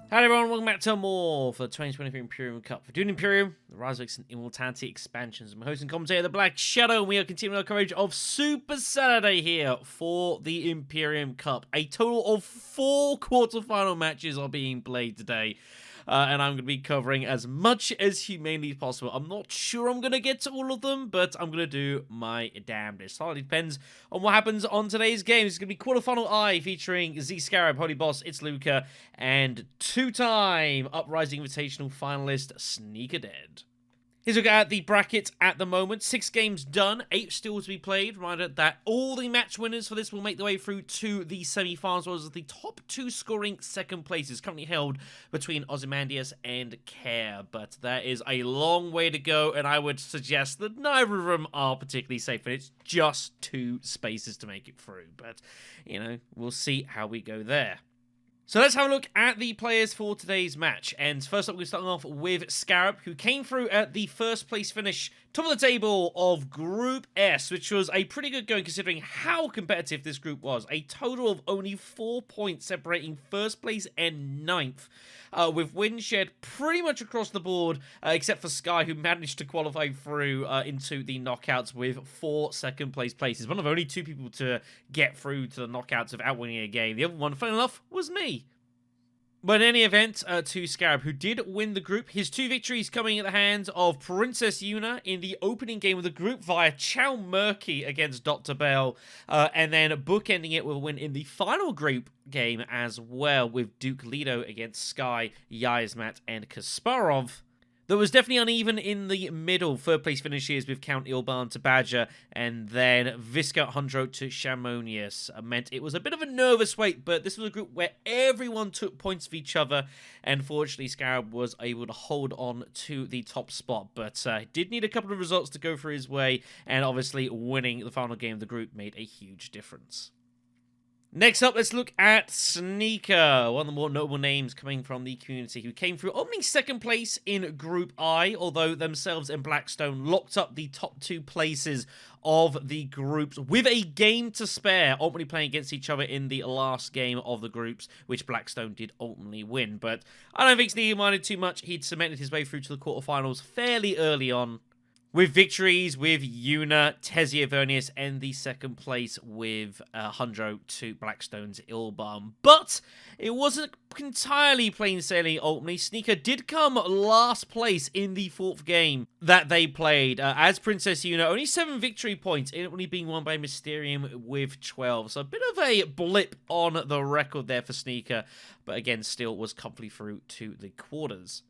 Hi everyone, welcome back to more for the 2023 Imperium Cup for Dune Imperium, the Rise of X and Immortality expansions. I'm host and commentator, the BlackShadow, and we are continuing our coverage of Super Saturday here for the Imperium Cup. A total of 4 quarterfinal matches are being played today. And I'm going to be covering as much as humanely possible. I'm not sure I'm going to get to all of them, but I'm going to do my damnedest. It depends on what happens on today's game. It's going to be quarterfinal I featuring ZScarab, Holyboss, It's Luca, and two-time Uprising Invitational finalist SneakerDead. Here's a look at the bracket at the moment. 6 games done, 8 still to be played. Reminder that all the match winners for this will make their way through to the semi-finals, as the top 2 scoring second place is currently held between Ozymandias and Care. But there is a long way to go, and I would suggest that neither of them are particularly safe, and it's just 2 spaces to make it through. But, you know, we'll see how we go there. So let's have a look at the players for today's match. And first up, we're starting off with Scarab, who came through at the first place finish, top of the table of Group S, which was a pretty good going considering how competitive this group was. A total of only 4 points separating first place and 9th, with wins shared pretty much across the board, except for Sky, who managed to qualify through into the knockouts with 4 second place places. One of only 2 people to get through to the knockouts without winning a game. The other one, funny enough, was me. But in any event, to Scarab, who did win the group, his 2 victories coming at the hands of Princess Yuna in the opening game of the group via Chow Murky against Dr. Bell, and then bookending it with a win in the final group game as well, with Duke Lido against Sky, Yasmat, and Kasparov. There was definitely uneven in the middle. 3rd place finishes with Count Ilban to Badger, and then Visca Hundro to Shamonius. Meant it was a bit of a nervous wait, but this was a group where everyone took points of each other, and fortunately Scarab was able to hold on to the top spot, but did need a couple of results to go through his way, and obviously winning the final game of the group made a huge difference. Next up, let's look at Sneaker, one of the more notable names coming from the community, who came through only 2nd place in Group I, although themselves and Blackstone locked up the top 2 places of the groups with a game to spare, ultimately playing against each other in the last game of the groups, which Blackstone did ultimately win. But I don't think Sneaker minded too much. He'd cemented his way through to the quarterfinals fairly early on, with victories with Yuna, Tesia Vernius, and the 2nd place with Hundro to Blackstone's Ilban. But it wasn't entirely plain sailing ultimately. Sneaker did come last place in the 4th game that they played, as Princess Yuna. Only 7 victory points, it only being won by Mysterium with 12. So a bit of a blip on the record there for Sneaker, but again, still was comfortably through to the quarters.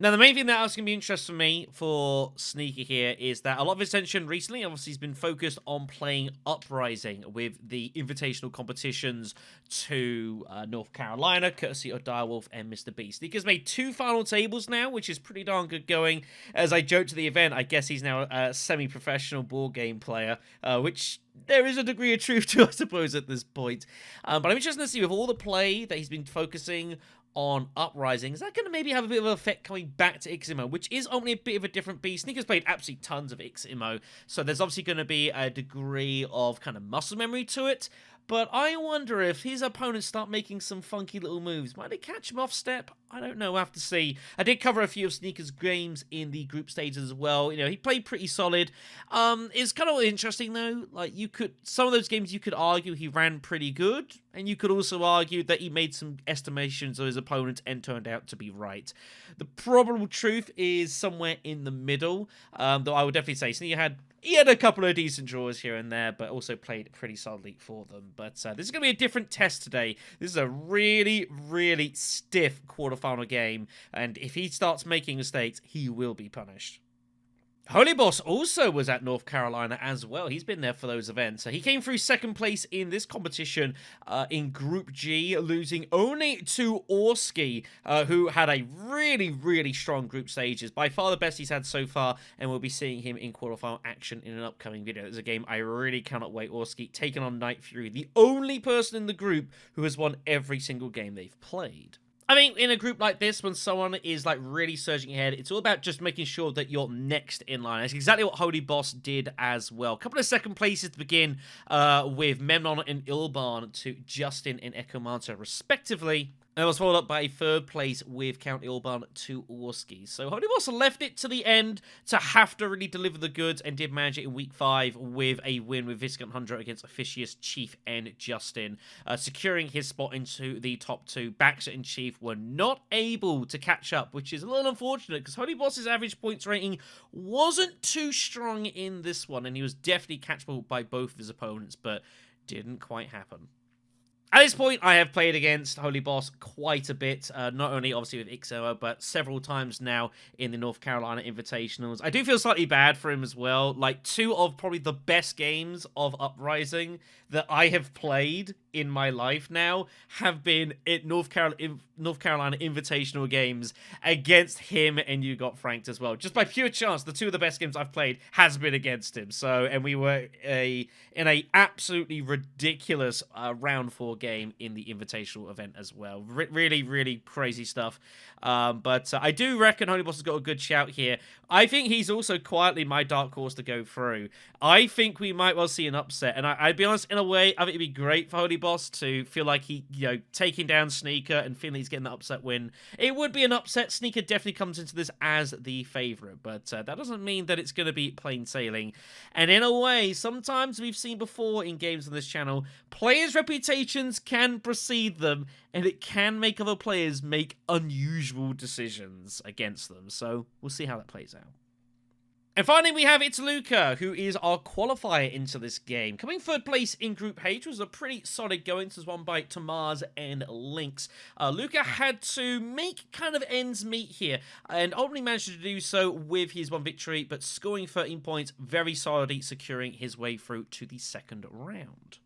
Now, the main thing that was going to be interesting for me for Sneaker here is that a lot of his attention recently, obviously, has been focused on playing Uprising with the invitational competitions to North Carolina, courtesy of Direwolf and Mr. B. Sneaker's made 2 final tables now, which is pretty darn good going. As I joked to the event, I guess he's now a semi-professional board game player, which there is a degree of truth to, I suppose, at this point. But I'm interested to see, with all the play that he's been focusing on Uprising, is that going to maybe have a bit of an effect coming back to Iximo, which is only a bit of a different beast. Sneaker's played absolutely tons of Iximo, so there's obviously going to be a degree of kind of muscle memory to it. But I wonder if his opponents start making some funky little moves. Might they catch him off step? I don't know. We'll have to see. I did cover a few of Sneaker's games in the group stages as well. You know, he played pretty solid. It's kind of interesting, though. Like, some of those games you could argue he ran pretty good, and you could also argue that he made some estimations of his opponent and turned out to be right. The probable truth is somewhere in the middle, though I would definitely say Sneaker he had a couple of decent draws here and there, but also played pretty solidly for them. But this is going to be a different test today. This is a really, really stiff quarterfinal game, and if he starts making mistakes, he will be punished. Holyboss also was at North Carolina as well. He's been there for those events. So he came through 2nd place in this competition in Group G, losing only to Orski, who had a really, really strong group stages. By far the best he's had so far, and we'll be seeing him in quarterfinal action in an upcoming video. It's a game I really cannot wait. Orski taking on Night Fury, the only person in the group who has won every single game they've played. I mean, in a group like this, when someone is like really surging ahead, it's all about just making sure that you're next in line. That's exactly what Holyboss did as well. A couple of 2nd places to begin with Memnon and Ilban to Justin and Echomancer, respectively. And it was followed up by a third place with County Orban to Orski. So Holyboss left it to the end to have to really deliver the goods and did manage it in week 5 with a win with Viscount Hundred against Officious, Chief, and Justin, securing his spot into the top 2. BlackShadow and Chief were not able to catch up, which is a little unfortunate because Holyboss's average points rating wasn't too strong in this one, and he was definitely catchable by both of his opponents, but didn't quite happen. At this point, I have played against Holyboss quite a bit, not only obviously with XOA, but several times now in the North Carolina Invitationals. I do feel slightly bad for him as well. Like, 2 of probably the best games of Uprising that I have played in my life now have been at North Carolina Invitational games against him, and you got franked as well. Just by pure chance, the 2 of the best games I've played has been against him. So, and we were in a absolutely ridiculous round 4 game in the Invitational event as well. Really, really crazy stuff. But I do reckon Holyboss has got a good shout here. I think he's also quietly my dark horse to go through. I think we might well see an upset, and I'd be honest, in a way, I think it'd be great for Holyboss to feel like he, taking down Sneaker and feeling he's getting the upset win. It would be an upset. Sneaker definitely comes into this as the favorite, but that doesn't mean that it's going to be plain sailing. And in a way, sometimes we've seen before in games on this channel, players' reputations can precede them, and it can make other players make unusual decisions against them. So we'll see how that plays out. And finally, we have It's Luca, who is our qualifier into this game. Coming 3rd place in Group H was a pretty solid going. This was won by Tamaz and Lynx. Luca had to make kind of ends meet here, and ultimately managed to do so with his 1 victory, but scoring 13 points, very solidly securing his way through to the 2nd round.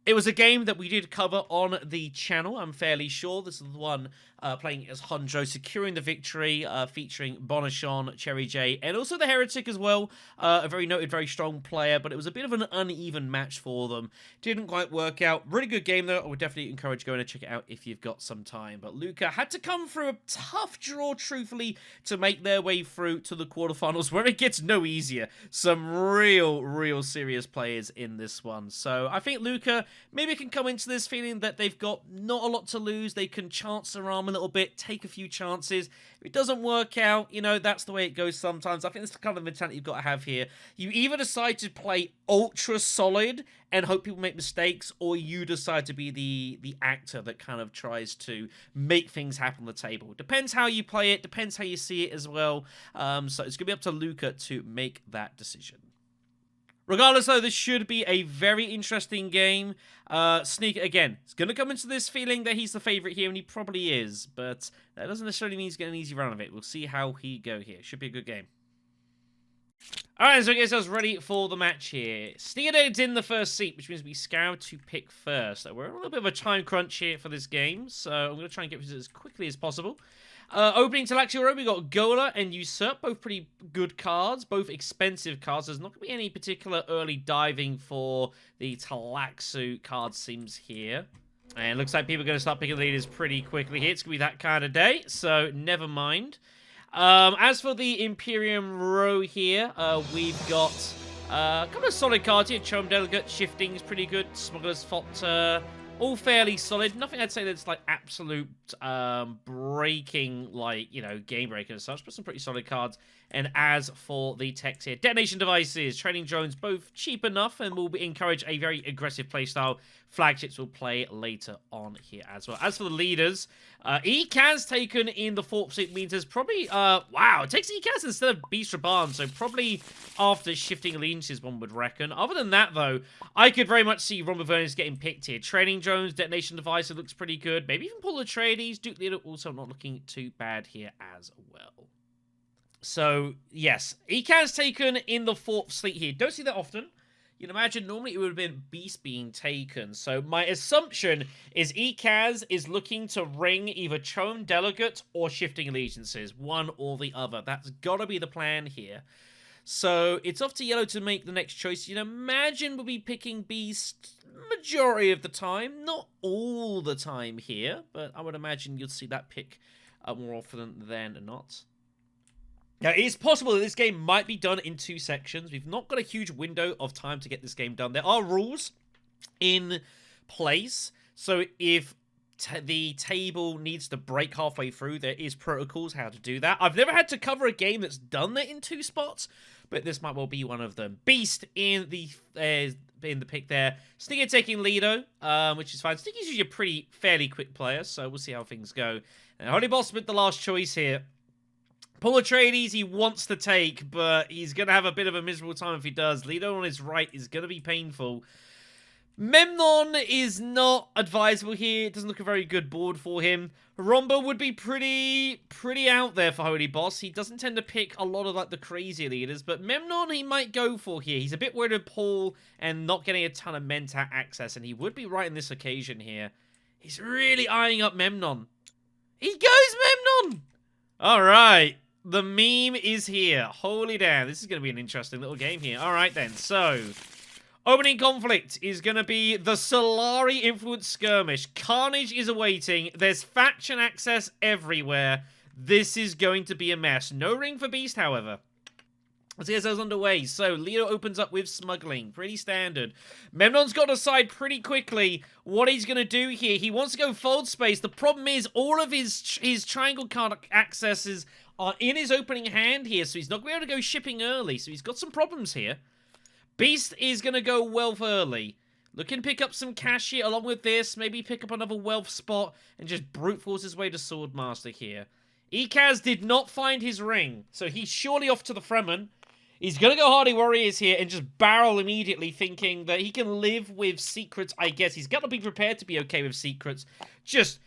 It was a game that we did cover on the channel, I'm fairly sure. This is the one playing as Honjo, securing the victory, featuring Bonachon, Cherry J, and also the Heretic as well. A very noted, very strong player, but it was a bit of an uneven match for them. Didn't quite work out. Really good game, though. I would definitely encourage going to check it out if you've got some time. But Luca had to come through a tough draw, truthfully, to make their way through to the quarterfinals, where it gets no easier. Some real serious players in this one. So I think Luca maybe can come into this feeling that they've got not a lot to lose. They can chance their arm a little bit, take a few chances. If it doesn't work out, that's the way it goes sometimes. I think that's the kind of mentality you've got to have here. You either decide to play ultra solid and hope people make mistakes, or you decide to be the actor that kind of tries to make things happen on the table. Depends how you play it, depends how you see it as well. So it's going to be up to Luca to make that decision. Regardless, though, this should be a very interesting game. Sneaker, again, is going to come into this feeling that he's the favourite here, and he probably is, but that doesn't necessarily mean he's getting an easy run of it. We'll see how he go here. Should be a good game. Alright, so I guess I was ready for the match here. SneakerDead's in the first seat, which means we SneakerDead to pick first. So we're on a little bit of a time crunch here for this game, so I'm going to try and get this as quickly as possible. Opening Talaxi Road, we got Gola and Usurp, both pretty good cards, both expensive cards. There's not going to be any particular early diving for the Talaxu card seems here. And it looks like people are going to start picking leaders pretty quickly here. It's going to be that kind of day, so never mind. As for the Imperium row here, we've got a couple of solid cards here. Chome Delegate, Shifting is pretty good. Smuggler's Fot, all fairly solid. Nothing I'd say that's like absolute breaking, game breaking and such, but some pretty solid cards. And as for the text here, Detonation Devices, Training Drones, both cheap enough and will encourage a very aggressive playstyle. Flagships will play later on here as well. As for the leaders, ECAS taken in the 4th seat means there's probably, wow, it takes ECAS instead of Beast Raban, so probably after Shifting Allegiances, one would reckon. Other than that, though, I could very much see Ron Bavernus getting picked here. Training Drones, Detonation Devices looks pretty good. Maybe even Paul Atreides. Duke Leader also not looking too bad here as well. So, yes, ECAS taken in the 4th slate here. Don't see that often. You'd imagine normally it would have been Beast being taken. So my assumption is ECAS is looking to ring either Chome Delegate or Shifting Allegiances. One or the other. That's got to be the plan here. So it's off to Yellow to make the next choice. You'd imagine we'll be picking Beast majority of the time. Not all the time here, but I would imagine you'll see that pick more often than not. Now, it is possible that this game might be done in 2 sections. We've not got a huge window of time to get this game done. There are rules in place. So if the table needs to break halfway through, there is protocols how to do that. I've never had to cover a game that's done that in 2 spots, but this might well be one of them. Beast in the pick there. Sneaker taking Lido, which is fine. Sneaker's usually a fairly quick player, so we'll see how things go. And Holyboss with the last choice here. Paul Atreides he wants to take, but he's going to have a bit of a miserable time if he does. Lido on his right is going to be painful. Memnon is not advisable here. It doesn't look a very good board for him. Romba would be pretty out there for Holyboss. He doesn't tend to pick a lot of like the crazier leaders, but Memnon he might go for here. He's a bit worried of Paul and not getting a ton of Mentat access, and he would be right in this occasion here. He's really eyeing up Memnon. He goes Memnon! Alright, the meme is here. Holy damn, this is going to be an interesting little game here. Alright then, so... opening conflict is going to be the Solari Influence Skirmish. Carnage is awaiting. There's faction access everywhere. This is going to be a mess. No ring for Beast, however. Let's get those underway. So, Leo opens up with Smuggling. Pretty standard. Memnon's got to decide pretty quickly what he's going to do here. He wants to go Fold Space. The problem is all of his Triangle card accesses are in his opening hand here, so he's not going to be able to go shipping early. So he's got some problems here. Beast is going to go Wealth early. Looking to pick up some cash here along with this. Maybe pick up another Wealth spot and just brute force his way to Swordmaster here. Ekaz did not find his ring, so he's surely off to the Fremen. He's going to go Hardy Warriors here and just barrel immediately, thinking that he can live with secrets, I guess. He's got to be prepared to be okay with secrets. Just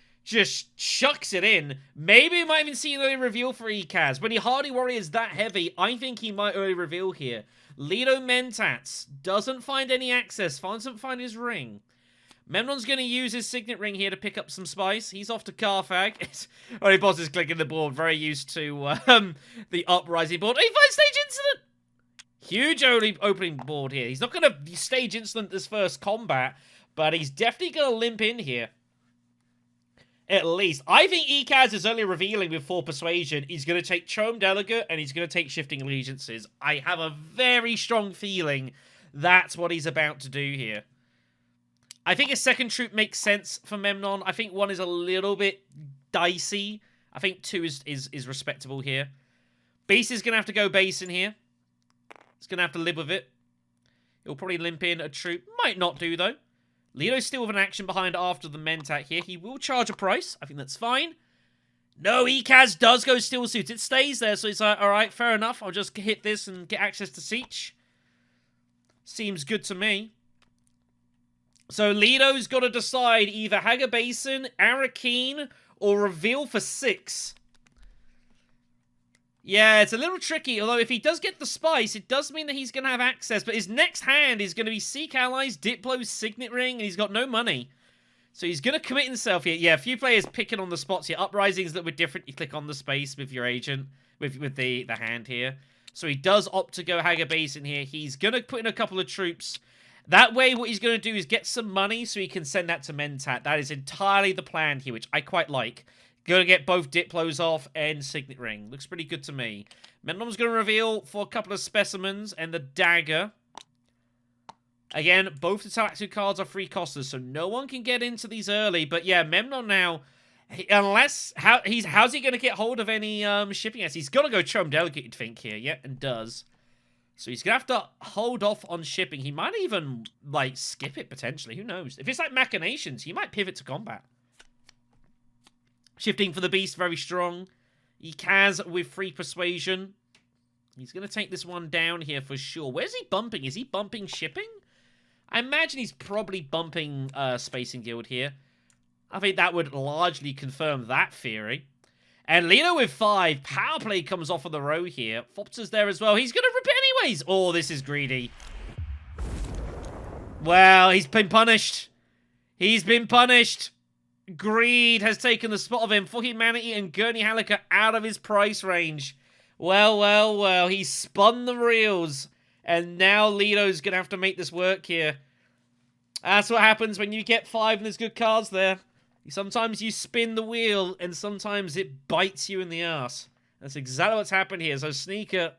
chucks it in. Maybe we might even see an early reveal for Ekaz. When he Hardy Warriors that heavy, I think he might early reveal here. Lido Mentats doesn't find any access, doesn't find his ring. Memnon's going to use his Signet Ring here to pick up some spice. He's off to Carthag. Holyboss is clicking the board, very used to the Uprising board. He finds Stage Incident! Huge opening board here. He's not going to Stage Incident this first combat, but he's definitely going to limp in here. At least. I think Ekaz is only revealing with 4 Persuasion. He's going to take Chome Delegate, and he's going to take Shifting Allegiances. I have a very strong feeling that's what he's about to do here. I think a second troop makes sense for Memnon. I think 1 is a little bit dicey. I think 2 is respectable here. Beast is going to have to go base in here. He's going to have to live with it. He'll probably limp in a troop. Might not do, though. Lido's still with an action behind after the Mentat here. He will charge a price. I think that's fine. No, Ekaz does go Steel Suit. It stays there, so he's like, alright, fair enough. I'll just hit this and get access to Siege. Seems good to me. So Lido's got to decide either Haga Basin, Arrakeen, or reveal for 6. Yeah, it's a little tricky, although if he does get the spice, it does mean that he's going to have access, but his next hand is going to be Seek Allies, Diplo's Signet Ring, and he's got no money. So he's going to commit himself here. Yeah, a few players picking on the spots here. Uprisings that were different, you click on the space with your agent, with the hand here. So he does opt to go Haga Basin here. He's going to put in a couple of troops. That way, what he's going to do is get some money so he can send that to Mentat. That is entirely the plan here, which I quite like. Going to get both Diplos off and Signet Ring. Looks pretty good to me. Memnon's going to reveal for a couple of specimens and the Dagger. Again, both the Talaxu cards are free costers, so no one can get into these early. But yeah, Memnon now, how's he going to get hold of any shipping? He's got to go Chome Delegate, you'd think here. Yeah, and does. So he's going to have to hold off on shipping. He might even, like, skip it potentially. Who knows? If it's like Machinations, he might pivot to combat. Shifting for the Beast, very strong. Ekaz with free Persuasion. He's going to take this one down here for sure. Where's he bumping? Is he bumping shipping? I imagine he's probably bumping Spacing Guild here. I think that would largely confirm that theory. And Lino with 5. Power play comes off of the row here. Fopter's there as well. He's going to rip it anyways. Oh, this is greedy. Well, he's been punished. He's been punished. Greed has taken the spot of him for humanity, and Gurney Hallecker out of his price range. Well, well, well. He spun the reels. And now Lito's going to have to make this work here. That's what happens when you get 5 and there's good cards there. Sometimes you spin the wheel, and sometimes it bites you in the ass. That's exactly what's happened here. So Sneaker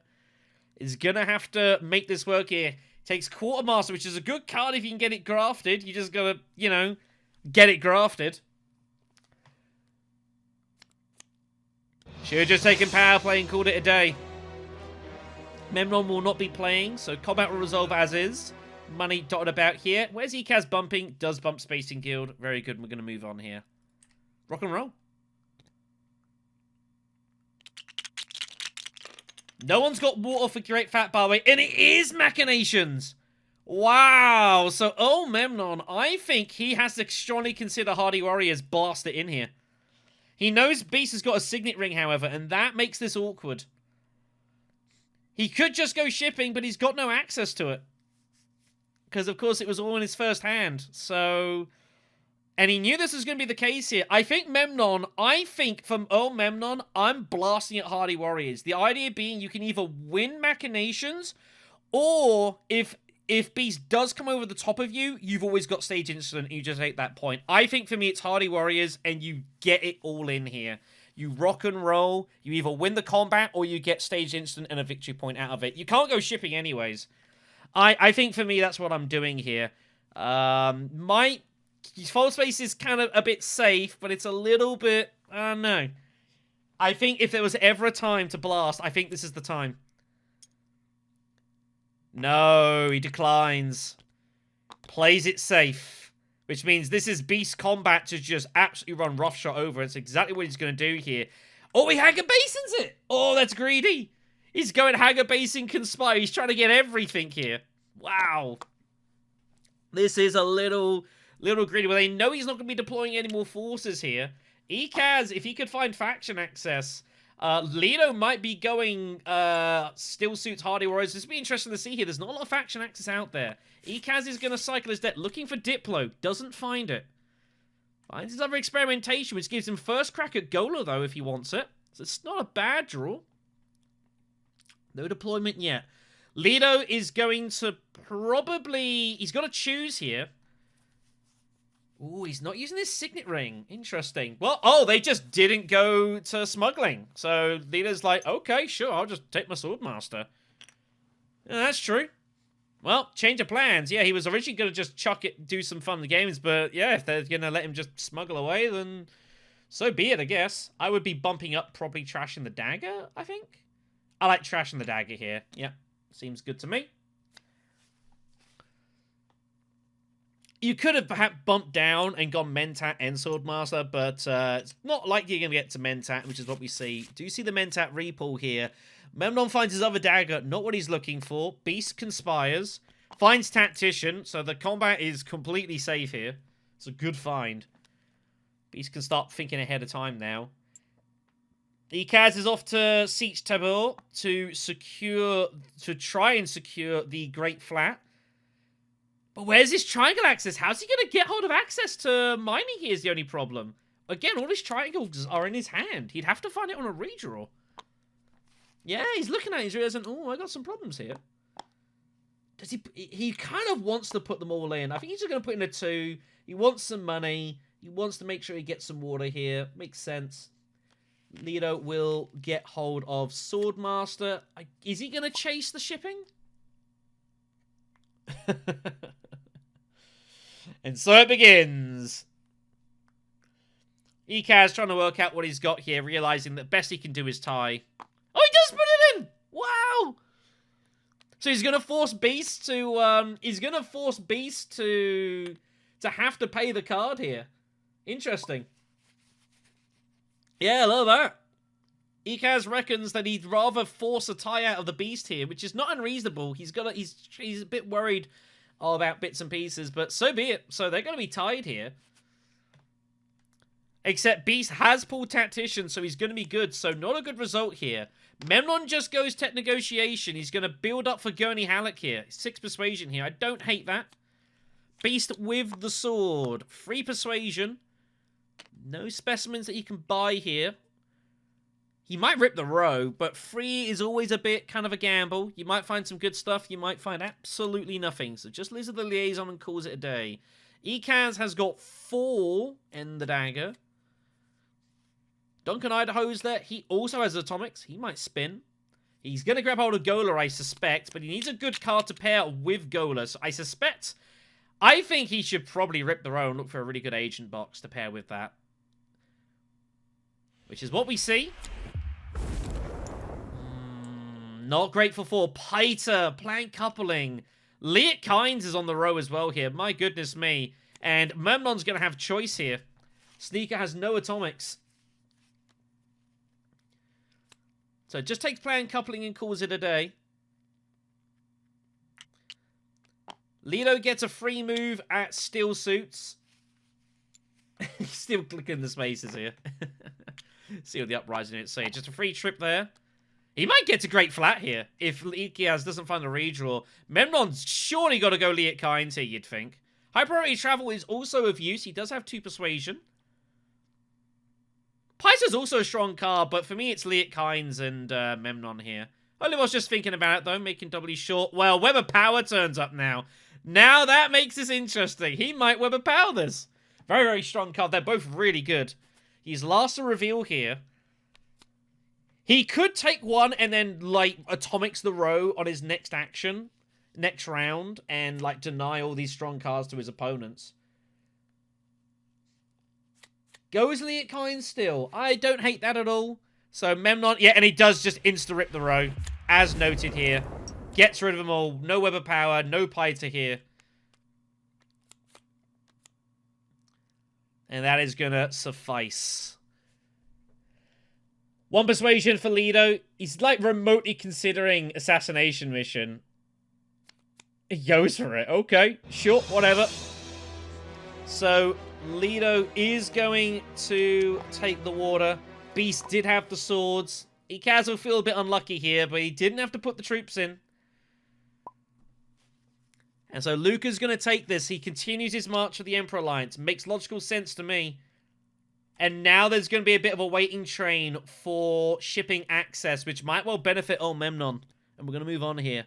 is going to have to make this work here. Takes Quartermaster, which is a good card if you can get it grafted. You just got to, you know, get it grafted. Should have just taken power play and called it a day. Memnon will not be playing, so combat will resolve as is. Money dotted about here. Where's Ekaz bumping? Does bump Spacing Guild. Very good. We're going to move on here. Rock and roll. No one's got water for Great Fat Barway, and it is Machinations. Wow. So, oh, Memnon, I think he has to strongly consider Hardy Warriors blast it in here. He knows Beast has got a Signet Ring, however, and that makes this awkward. He could just go shipping, but he's got no access to it. Because, of course, it was all in his first hand. So, and he knew this was going to be the case here. I think Memnon, Memnon, I'm blasting at Hardy Warriors. The idea being you can either win Machinations, or if Beast does come over the top of you, you've always got Stage Incident, and you just take that point. I think for me, it's Hardy Warriors, and you get it all in here. You rock and roll, you either win the combat, or you get Stage Incident and a victory point out of it. You can't go shipping anyways. I think for me, that's what I'm doing here. His false space is kind of a bit safe, but it's a little bit, I don't know. I think if there was ever a time to blast, I think this is the time. No, he declines. Plays it safe. Which means this is Beast combat to just absolutely run roughshod over. It's exactly what he's going to do here. Oh, he Haggard Basins it! Oh, that's greedy. He's going Haggard Basin Conspire. He's trying to get everything here. Wow. This is a little greedy. Well, they know he's not going to be deploying any more forces here. Ekaz, if he could find faction access, Lido might be going Still Suits Hardy Warriors. This will be interesting to see here. There's not a lot of faction access out there. Ekaz is going to cycle his deck, looking for Diplo. Doesn't find it. Finds his other experimentation, which gives him first crack at Gola, though, if he wants it. So it's not a bad draw. No deployment yet. Lido is going to probably... He's got to choose here. Ooh, he's not using his Signet Ring. Interesting. Well, oh, they just didn't go to smuggling. So Lido's like, okay, sure, I'll just take my Swordmaster. Yeah, that's true. Well, change of plans. Yeah, he was originally going to just chuck it, do some fun games, but yeah, if they're going to let him just smuggle away, then so be it, I guess. I would be bumping up, probably trashing the dagger, I think. I like trashing the dagger here. Yeah, seems good to me. You could have perhaps bumped down and gone Mentat and Swordmaster, but it's not likely you're going to get to Mentat, which is what we see. Do you see the Mentat repull here? Memnon finds his other dagger, not what he's looking for. Beast conspires. Finds Tactician, so the combat is completely safe here. It's a good find. Beast can start thinking ahead of time now. Ekaz is off to Siege Tabor to try and secure the Great Flat. But where's his triangle access? How's he going to get hold of access to mining here is the only problem. Again, all his triangles are in his hand. He'd have to find it on a redraw. Yeah, he's looking at it. He's realizing, oh, I got some problems here. Does he kind of wants to put them all in. I think he's just going to put in a 2. He wants some money. He wants to make sure he gets some water here. Makes sense. Lido will get hold of Swordmaster. Is he going to chase the shipping? And so it begins. Ekaz trying to work out what he's got here, realizing that best he can do is tie. Oh, he does put it in! Wow! So he's gonna force Beast to have to pay the card here. Interesting. Yeah, I love that. Ekaz reckons that he'd rather force a tie out of the Beast here, which is not unreasonable. He's a bit worried about bits and pieces, but so be it. So they're going to be tied here. Except Beast has pulled Tactician, so he's going to be good. So not a good result here. Memnon just goes Tech Negotiation. He's going to build up for Gurney Halleck here. 6 Persuasion here. I don't hate that. Beast with the sword. 3 Persuasion. No specimens that he can buy here. He might rip the row, but 3 is always a bit kind of a gamble. You might find some good stuff. You might find absolutely nothing. So just Lizard the Liaison and calls it a day. Ekaz has got 4 in the dagger. Duncan Idaho's there. He also has Atomics. He might spin. He's going to grab hold of Gola, I suspect, but he needs a good card to pair with Gola. So I think he should probably rip the row and look for a really good agent box to pair with that. Which is what we see. Not great for 4. Piter, plank coupling. Liat Kynes is on the row as well here. My goodness me. And Memnon's going to have choice here. Sneaker has no atomics. So just takes plank coupling and calls it a day. Lido gets a free move at Steel Suits. Still clicking the spaces here. See what the uprising is saying. Just a free trip there. He might get to great flat here if Ikiaz doesn't find a redraw. Memnon's surely got to go Liat Kynes here, you'd think. High priority travel is also of use. He does have 2 persuasion. Paisa's also a strong card, but for me it's Liat Kynes and Memnon here. Holyboss just thinking about it though, making doubly short. Well, Web of Power turns up now. Now that makes this interesting. He might Web of Power this. Very, very strong card. They're both really good. He's last to reveal here. He could take one and then, like, atomics the row on his next action, next round, and, like, deny all these strong cards to his opponents. Goes Liat Kynes still. I don't hate that at all. So, Memnon, yeah, and he does just insta-rip the row, as noted here. Gets rid of them all. No Web of Power, no Piter here. And that is going to suffice. 1 persuasion for Lido. He's like remotely considering assassination mission. He goes for it. Okay, sure, whatever. So Lido is going to take the water. Beast did have the swords. Ikaz will feel a bit unlucky here, but he didn't have to put the troops in. And so Luca's going to take this. He continues his march of the Emperor Alliance. Makes logical sense to me. And now there's going to be a bit of a waiting train for shipping access, which might well benefit old Memnon. And we're going to move on here.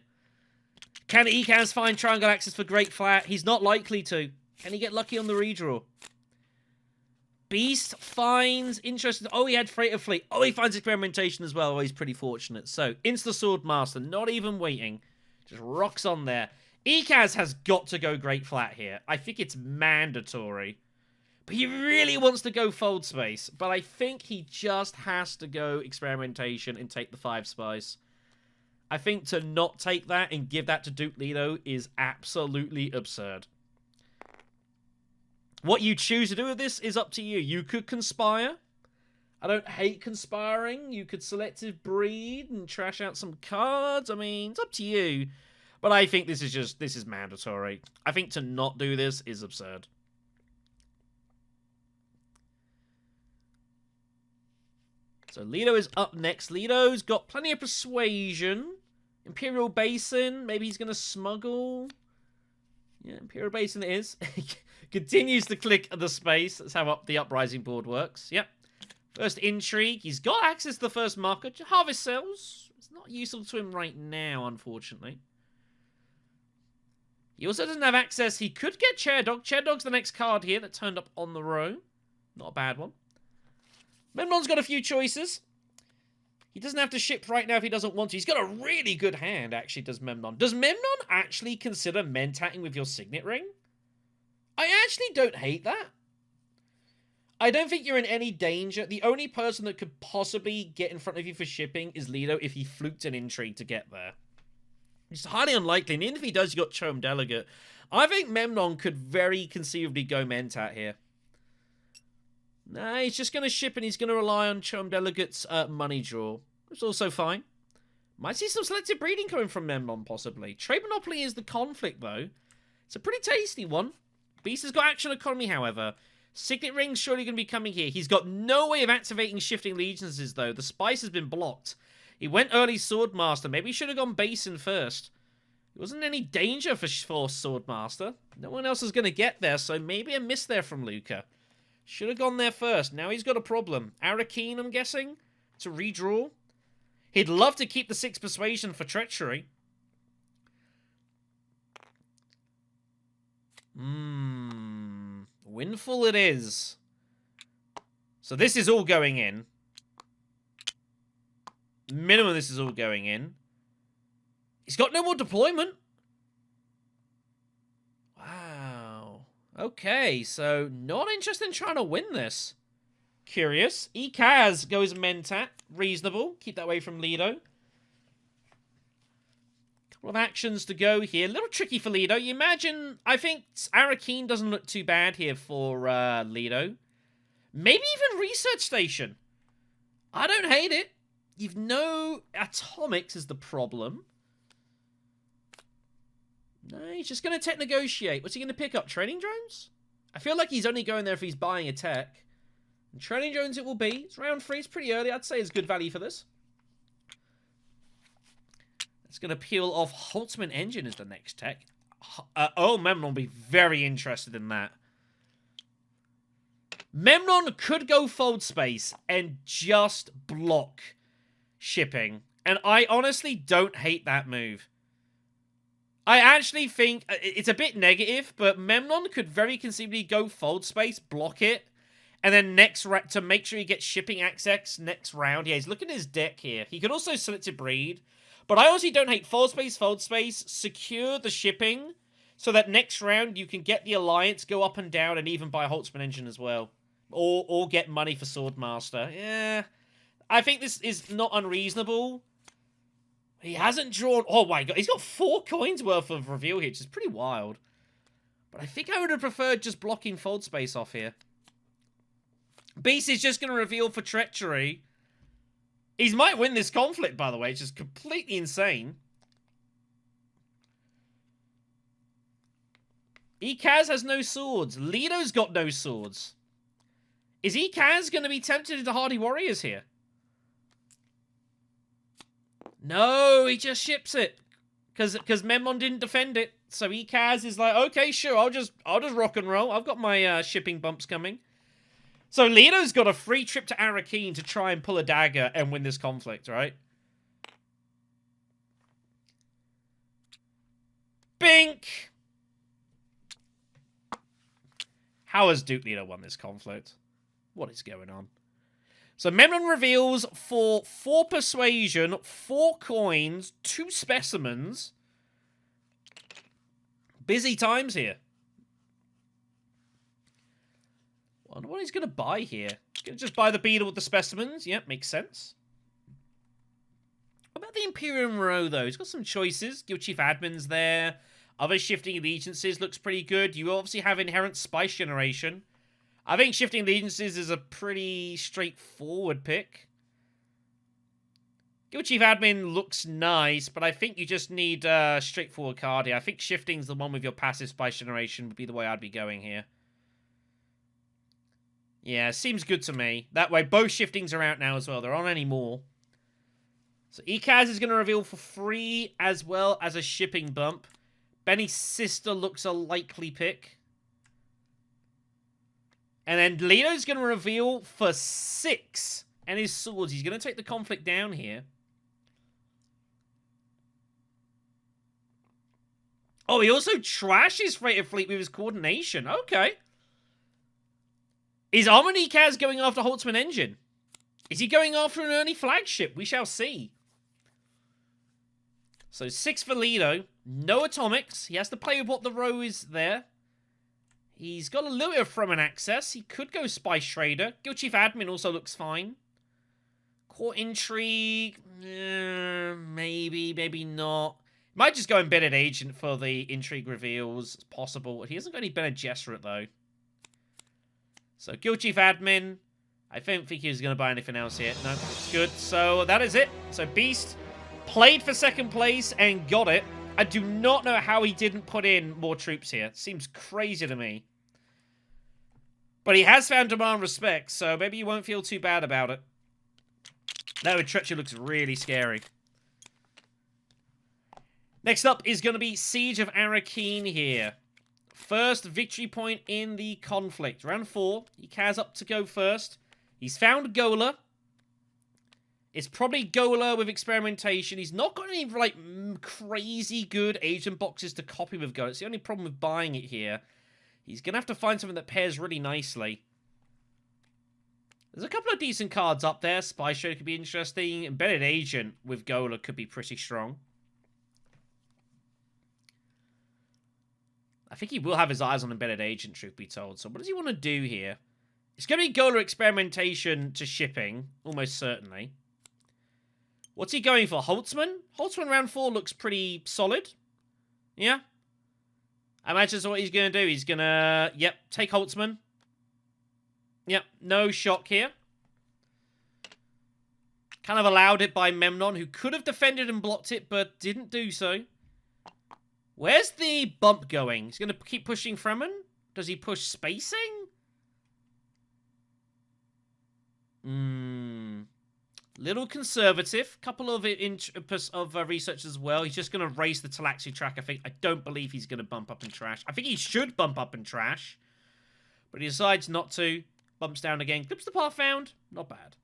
Can Ikaz find triangle access for Great Flat? He's not likely to. Can he get lucky on the redraw? Beast finds interesting. Oh, he had Freighter Fleet. Oh, he finds experimentation as well. Oh, he's pretty fortunate. So, Insta Sword Master, not even waiting. Just rocks on there. Ikaz has got to go Great Flat here. I think it's mandatory. But he really wants to go Fold Space. But I think he just has to go Experimentation and take the 5 Spice. I think to not take that and give that to Duke Lido is absolutely absurd. What you choose to do with this is up to you. You could conspire. I don't hate conspiring. You could selective breed and trash out some cards. I mean, it's up to you. But I think this is mandatory. I think to not do this is absurd. So Lido is up next. Lido's got plenty of persuasion. Imperial Basin. Maybe he's going to smuggle. Yeah, Imperial Basin it is. Continues to click the space. That's how the Uprising board works. Yep. First Intrigue. He's got access to the first marker. Harvest Cells. It's not useful to him right now, unfortunately. He also doesn't have access. He could get Chair Dog. Chair Dog's the next card here that turned up on the row. Not a bad one. Memnon's got a few choices. He doesn't have to ship right now if he doesn't want to. He's got a really good hand, actually, does Memnon. Does Memnon actually consider mentatting with your Signet Ring? I actually don't hate that. I don't think you're in any danger. The only person that could possibly get in front of you for shipping is Lido if he fluked an Intrigue to get there. It's highly unlikely, and even if he does, you got Chome Delegate. I think Memnon could very conceivably go Mentat here. Nah, he's just going to ship and he's going to rely on Chome Delegate's money draw. It's also fine. Might see some selective breeding coming from Memnon, possibly. Trade Monopoly is the conflict, though. It's a pretty tasty one. Beast has got Action Economy, however. Signet Ring's surely going to be coming here. He's got no way of activating Shifting Allegiances, though. The Spice has been blocked. He went early Swordmaster. Maybe he should have gone Basin first. There wasn't any danger for Swordmaster. No one else is going to get there, so maybe a miss there from Luca. Should have gone there first. Now he's got a problem. Arrakis, I'm guessing, to redraw. He'd love to keep the 6 Persuasion for Treachery. Windfall it is. So this is all going in. Minimum this is all going in. He's got no more deployment. Wow. Okay, so not interested in trying to win this. Curious. Ikaz goes Mentat. Reasonable. Keep that away from Lido. lot of actions to go here. A little tricky for Lido. You imagine, I think Arrakis doesn't look too bad here for Lido. Maybe even Research Station. I don't hate it. You've no atomics is the problem. No, he's just going to tech negotiate. What's he going to pick up? Training drones? I feel like he's only going there if he's buying a tech. And training drones it will be. It's round 3. It's pretty early. I'd say it's good value for this. It's going to peel off Holtzman Engine as the next tech. Oh, Memnon will be very interested in that. Memnon could go fold space and just block shipping. And I honestly don't hate that move. I actually think it's a bit negative, but Memnon could very conceivably go fold space, block it, and then to make sure he gets shipping access next round. Yeah, he's looking at his deck here. He could also select a breed, but I honestly don't hate fold space, secure the shipping, so that next round you can get the Alliance, go up and down, and even buy a Holtzman Engine as well. Or get money for Swordmaster. Yeah, I think this is not unreasonable. He hasn't drawn... Oh my god, he's got 4 coins worth of reveal here, which is pretty wild. But I think I would have preferred just blocking fold space off here. Beast is just going to reveal for treachery. He might win this conflict, by the way, which is completely insane. Ekaz has no swords. Lido's got no swords. Is Ekaz going to be tempted into Hardy Warriors here? No, he just ships it. Because Memnon didn't defend it. So Ekaz is like, okay, sure, I'll just rock and roll. I've got my shipping bumps coming. So Lido's got a free trip to Arrakis to try and pull a dagger and win this conflict, right? Bink! How has Duke Lido won this conflict? What is going on? So Memnon reveals for 4 persuasion, 4 coins, 2 specimens. Busy times here. Wonder what he's going to buy here. He's going to just buy the beetle with the specimens. Yep, makes sense. What about the Imperium row, though? He's got some choices. Guild Chief Admin's there. Other shifting allegiances looks pretty good. You obviously have inherent spice generation. I think shifting allegiances is a pretty straightforward pick. Guild Chief Admin looks nice, but I think you just need a straightforward card here. I think shifting's the one with your passive spice generation would be the way I'd be going here. Yeah, seems good to me. That way, both shiftings are out now as well. There aren't any more. So Ekaz is going to reveal for free as well as a shipping bump. Benny's sister looks a likely pick. And then Lido's going to reveal for 6 and his swords. He's going to take the conflict down here. Oh, he also trashes Freighter Fleet with his coordination. Okay. Is Armony Kaz going after Holtzman Engine? Is he going after an early flagship? We shall see. So 6 for Lido. No atomics. He has to play with what the row is there. He's got a little bit of Fremen access. He could go Spice Trader. Guild Chief Admin also looks fine. Court Intrigue. Maybe, maybe not. Might just go Embedded Agent for the Intrigue reveals. It's possible. He hasn't got any Bene Gesserit, though. So Guild Chief Admin. I don't think he was going to buy anything else here. No, it's good. So that is it. So Beast played for 2nd place and got it. I do not know how he didn't put in more troops here. Seems crazy to me. But he has found demand respect, so maybe you won't feel too bad about it. That with treachery looks really scary. Next up is going to be Siege of Arrakis here. First victory point in the conflict. Round 4. Ekaz up to go first. He's found Gola. It's probably Gola with experimentation. He's not got any, like, crazy good agent boxes to copy with Gola. It's the only problem with buying it here. He's going to have to find something that pairs really nicely. There's a couple of decent cards up there. Spy Show could be interesting. Embedded Agent with Gola could be pretty strong. I think he will have his eyes on Embedded Agent, truth be told. So what does he want to do here? It's going to be Gola experimentation to shipping, almost certainly. What's he going for? Holtzman? Holtzman round 4 looks pretty solid. Yeah. I imagine that's what he's going to do. He's going to, yep, take Holtzman. Yep, no shock here. Kind of allowed it by Memnon, who could have defended and blocked it, but didn't do so. Where's the bump going? He's going to keep pushing Fremen? Does he push spacing? Little conservative. Couple of research as well. He's just going to race the Talaxi track, I think. I don't believe he's going to bump up and trash. I think he should bump up and trash. But he decides not to. Bumps down again. Clips the path found. Not bad.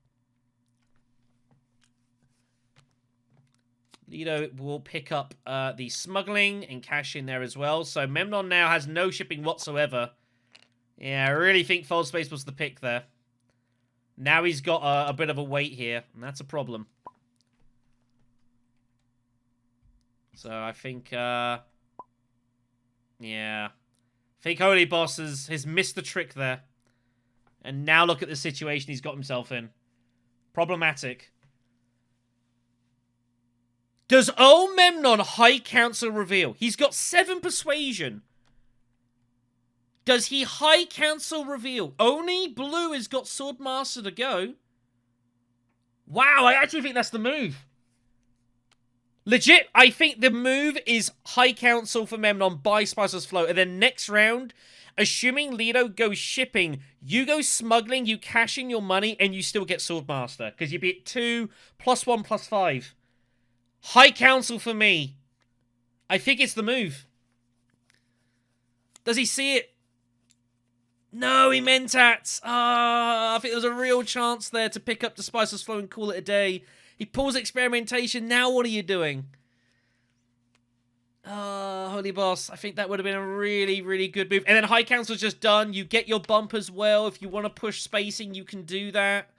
Lido will pick up the smuggling and cash in there as well. So Memnon now has no shipping whatsoever. Yeah, I really think Fold Space was the pick there. Now he's got a bit of a wait here, and that's a problem. So I think, yeah. I think Holyboss has missed the trick there. And now look at the situation he's got himself in. Problematic. Does old Memnon High Council reveal? He's got 7 persuasion. Does he High Council reveal? Only Blue has got Swordmaster to go. Wow, I actually think that's the move. Legit, I think the move is High Council for Memnon by Spicer's Flow. And then next round, assuming Lido goes shipping, you go smuggling, you cash in your money, and you still get Swordmaster. Because you beat 2, +1, +5. High Council for me. I think it's the move. Does he see it? No, he Mentats. I think there was a real chance there to pick up the Spicer's Flow and call it a day. He pulls experimentation. Now what are you doing? Holyboss. I think that would have been a really, really good move. And then High Council's just done. You get your bump as well. If you want to push spacing, you can do that.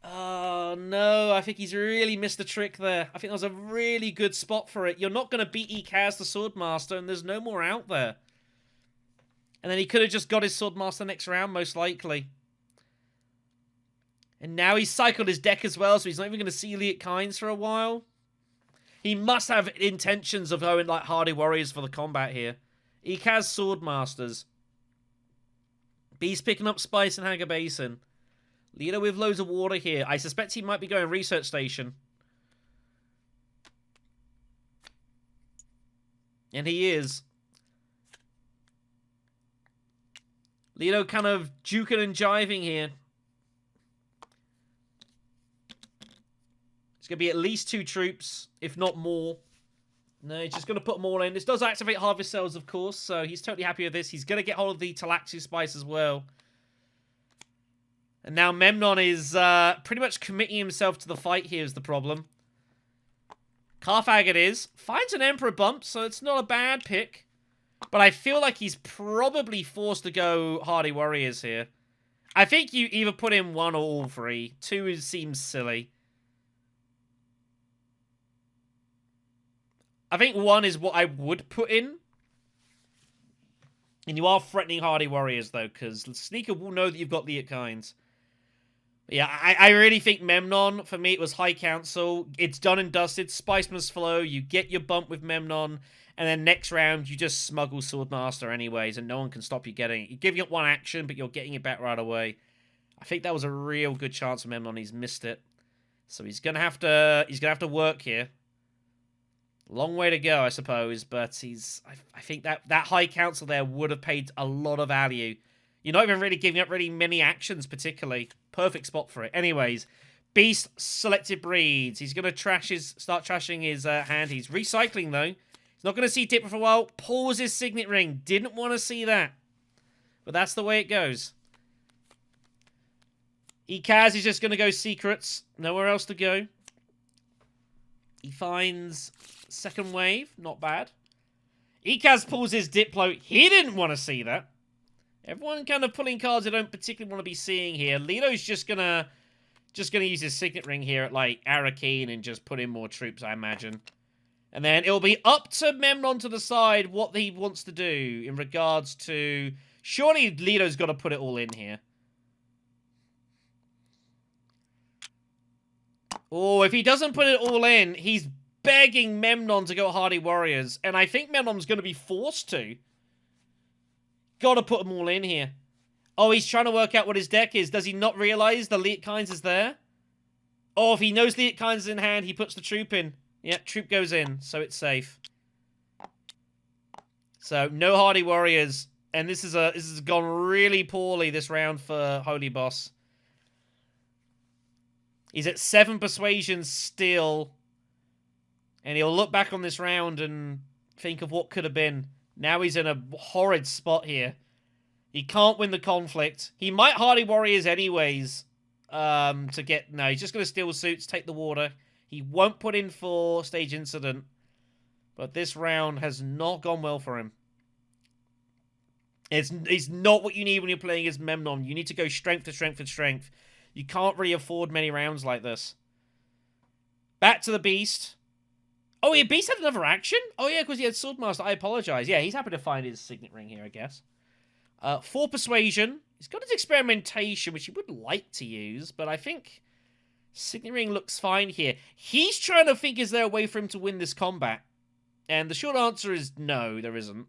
Oh, no. I think he's really missed the trick there. I think that was a really good spot for it. You're not going to beat Ekaz the Swordmaster, and there's no more out there. And then he could have just got his Swordmaster next round, most likely. And now he's cycled his deck as well, so he's not even going to see Elite Kinds for a while. He must have intentions of going like Hardy Warriors for the combat here. Ekaz Swordmasters. Beast picking up Spice and Haga Basin. Lido with loads of water here. I suspect he might be going Research Station. And he is. Lido kind of juking and jiving here. It's going to be at least 2 troops, if not more. No, he's just going to put them all in. This does activate Harvest Cells, of course, so he's totally happy with this. He's going to get hold of the Talaxi Spice as well. And now Memnon is pretty much committing himself to the fight here is the problem. Carthag it is. Finds an Emperor bump, so it's not a bad pick. But I feel like he's probably forced to go Hardy Warriors here. I think you either put in 1 or all 3. 2 seems silly. I think 1 is what I would put in. And you are threatening Hardy Warriors, though, because Sneaker will know that you've got the Kinds. Yeah, I really think Memnon, for me, it was High Council. It's done and dusted. Spiceman's Flow. You get your bump with Memnon. And then next round, you just smuggle Swordmaster anyways, and no one can stop you getting it. You're giving up 1 action, but you're getting it back right away. I think that was a real good chance for Memnon. He's missed it. So he's gonna have to work here. Long way to go, I suppose, but I think that High Council there would have paid a lot of value. You're not even really giving up really many actions, particularly. Perfect spot for it. Anyways, Beast selected breeds. He's going to start trashing his hand. He's recycling, though. He's not going to see Dipper for a while. Pulls his Signet Ring. Didn't want to see that. But that's the way it goes. Ekaz is just going to go Secrets. Nowhere else to go. He finds Second Wave. Not bad. Ekaz pulls his Diplo. He didn't want to see that. Everyone kind of pulling cards they don't particularly want to be seeing here. Lido's just gonna use his Signet Ring here at like Arrakis and just put in more troops, I imagine. And then it'll be up to Memnon to decide what he wants to do in regards to... Surely Lido's got to put it all in here. Oh, if he doesn't put it all in, he's begging Memnon to go Hardy Warriors. And I think Memnon's going to be forced to. Gotta put them all in here. Oh, he's trying to work out what his deck is. Does he not realize the Leet Kinds is there? Oh, if he knows Leet Kinds is in hand, he puts the troop in. Yep, troop goes in, so it's safe. So, no Hardy Warriors. And this has gone really poorly this round for Holyboss. He's at 7 persuasions still. And he'll look back on this round and think of what could have been. Now he's in a horrid spot here. He can't win the conflict. He might Hardy Warriors anyways. To get... No, he's just going to steal suits, take the water. He won't put in for stage incident. But this round has not gone well for him. It's not what you need when you're playing as Memnon. You need to go strength to strength to strength. You can't really afford many rounds like this. Back to the Beast. Oh, yeah, Beast had another action? Oh, yeah, because he had Swordmaster. I apologize. Yeah, he's happy to find his signet ring here, I guess. 4 Persuasion. He's got his Experimentation, which he would like to use, but I think signet ring looks fine here. He's trying to think, is there a way for him to win this combat? And the short answer is no, there isn't.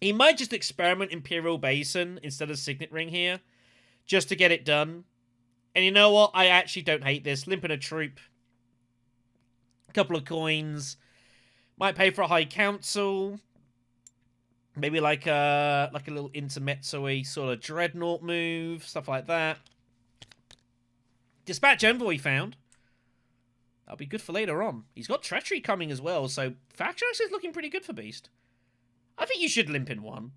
He might just experiment Imperial Basin instead of signet ring here, just to get it done. And you know what? I actually don't hate this. Limping a troop. A couple of coins. Might pay for a High Council. Maybe like a little intermezzo-y sort of Dreadnought move. Stuff like that. Dispatch Envoy found. That'll be good for later on. He's got Treachery coming as well, so Faction is looking pretty good for Beast. I think you should limp in 1.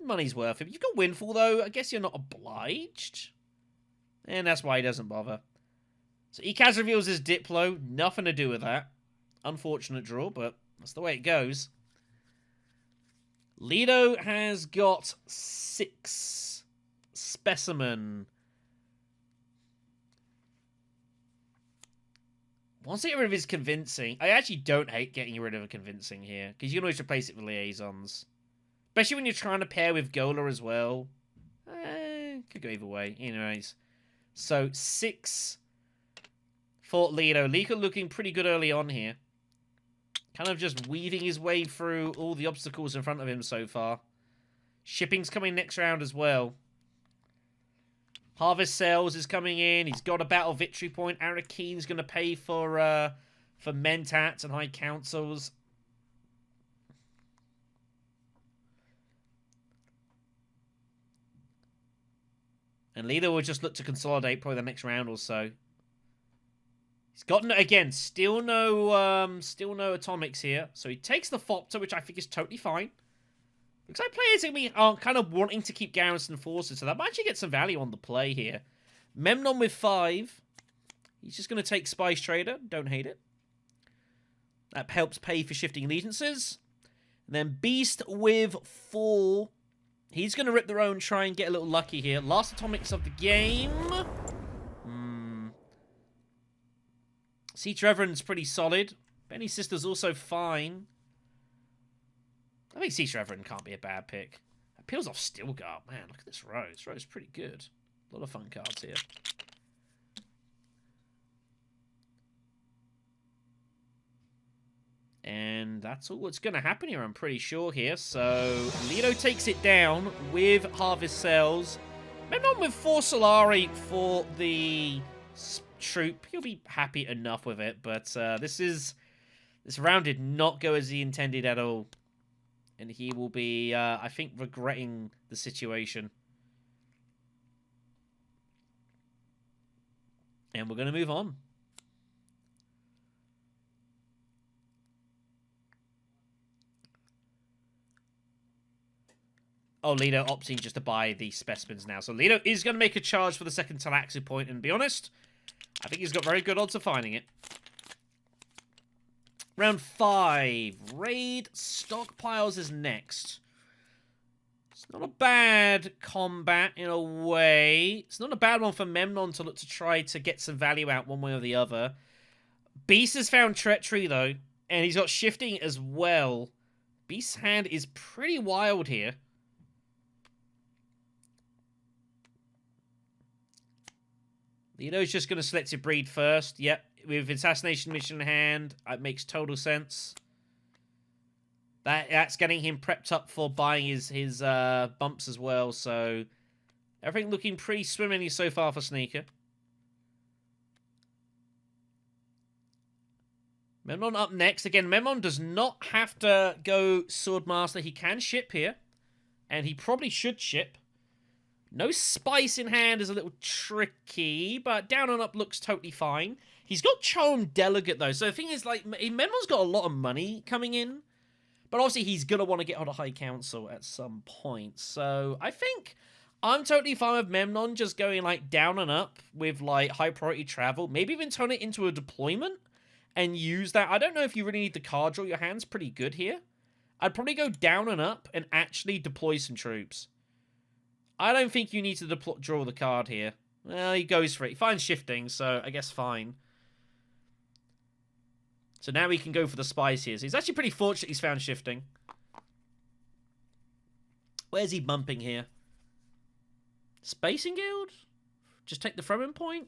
Money's worth it. You've got Windfall, though. I guess you're not obliged. And that's why he doesn't bother. So Ekaz reveals his Diplo. Nothing to do with that. Unfortunate draw, but that's the way it goes. Lido has got 6. Specimen. Wants to get rid of his Convincing. I actually don't hate getting rid of a Convincing here, because you can always replace it with Liaisons. Especially when you're trying to pair with Gola as well. Could go either way. Anyways. So, 6 for Lido. Lido looking pretty good early on here. Kind of just weaving his way through all the obstacles in front of him so far. Shipping's coming next round as well. Harvest Sales is coming in. He's got a Battle Victory Point. Arrakis going to pay for Mentats and High Councils. And Lido will just look to consolidate probably the next round or so. He's got, again, still no atomics here. So he takes the Fopter, which I think is totally fine. Looks like players are kind of wanting to keep Garrison Forces, so that might actually get some value on the play here. Memnon with 5. He's just going to take Spice Trader. Don't hate it. That helps pay for shifting allegiances. And then Beast with 4. He's going to rip their own, try and get a little lucky here. Last atomics of the game. Siege Reverend's pretty solid. Benny Sister's also fine. I think Siege Reverend can't be a bad pick. It peels off Stilgar. Man, look at this row. This row's pretty good. A lot of fun cards here. And that's all that's going to happen here, I'm pretty sure here. So, Lido takes it down with Harvest Cells. Memnon with 4 Solari for the troop. He'll be happy enough with it, but this round did not go as he intended at all. And he will be, I think, regretting the situation. And we're going to move on. Oh, Lido opting just to buy the specimens now. So Lido is going to make a charge for the second Talaxi point. And to be honest, I think he's got very good odds of finding it. Round 5. Raid Stockpiles is next. It's not a bad combat in a way. It's not a bad one for Memnon to look to try to get some value out one way or the other. Beast has found Treachery, though. And he's got Shifting as well. Beast's hand is pretty wild here. Leo's just going to select your breed first. Yep, with Assassination Mission in hand, it makes total sense. That's getting him prepped up for buying his bumps as well, so everything looking pretty swimmingly so far for Sneaker. Memnon up next. Again, Memnon does not have to go Swordmaster. He can ship here, and he probably should ship. No spice in hand is a little tricky, but down and up looks totally fine. He's got Charm Delegate, though, so the thing is, like, Memnon's got a lot of money coming in, but obviously he's going to want to get on a High Council at some point, so I think I'm totally fine with Memnon just going, like, down and up with, like, high priority travel, maybe even turn it into a deployment and use that. I don't know if you really need the card draw. Your hand's pretty good here. I'd probably go down and up and actually deploy some troops. I don't think you need to draw the card here. Well, he goes for it. He finds shifting, so I guess fine. So now he can go for the spies here. So he's actually pretty fortunate he's found shifting. Where's he bumping here? Spacing Guild? Just take the Fremen point?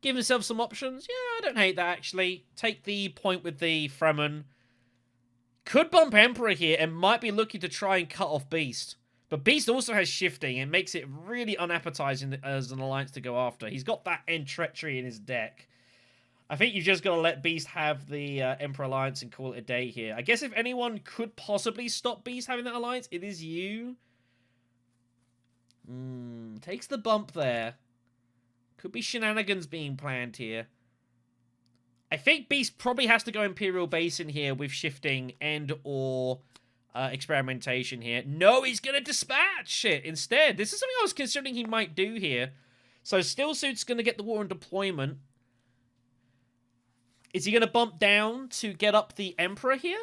Give himself some options. Yeah, I don't hate that, actually. Take the point with the Fremen. Could bump Emperor here and might be looking to try and cut off Beast. But Beast also has shifting and makes it really unappetizing as an alliance to go after. He's got that end treachery in his deck. I think you've just got to let Beast have the Emperor alliance and call it a day here. I guess if anyone could possibly stop Beast having that alliance, it is you. Takes the bump there. Could be shenanigans being planned here. I think Beast probably has to go Imperial Base in here with shifting and or experimentation here. No, he's going to dispatch it instead. This is something I was considering he might do here. So Stillsuit's going to get the war and deployment. Is he going to bump down to get up the Emperor here?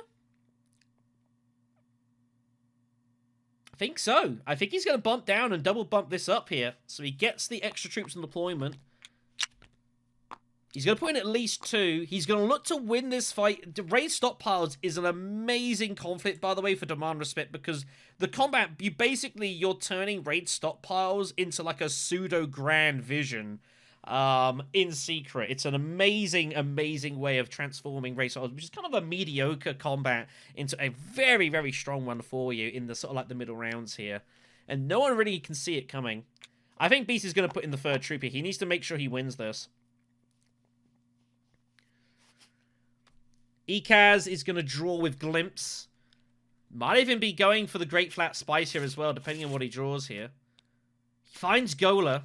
I think so. I think he's going to bump down and double bump this up here. So he gets the extra troops in deployment. He's going to put in at least 2. He's going to look to win this fight. The raid stockpiles is an amazing conflict, by the way, for Demand Respect, because the combat, you're turning raid stockpiles into like a pseudo-grand vision in secret. It's an amazing, amazing way of transforming raid stockpiles, which is kind of a mediocre combat into a very, very strong one for you in the sort of like the middle rounds here. And no one really can see it coming. I think Beast is going to put in the 3rd troop here. He needs to make sure he wins this. Ekaz is going to draw with Glimpse. Might even be going for the Great Flat Spice here as well, depending on what he draws here. He finds Gola.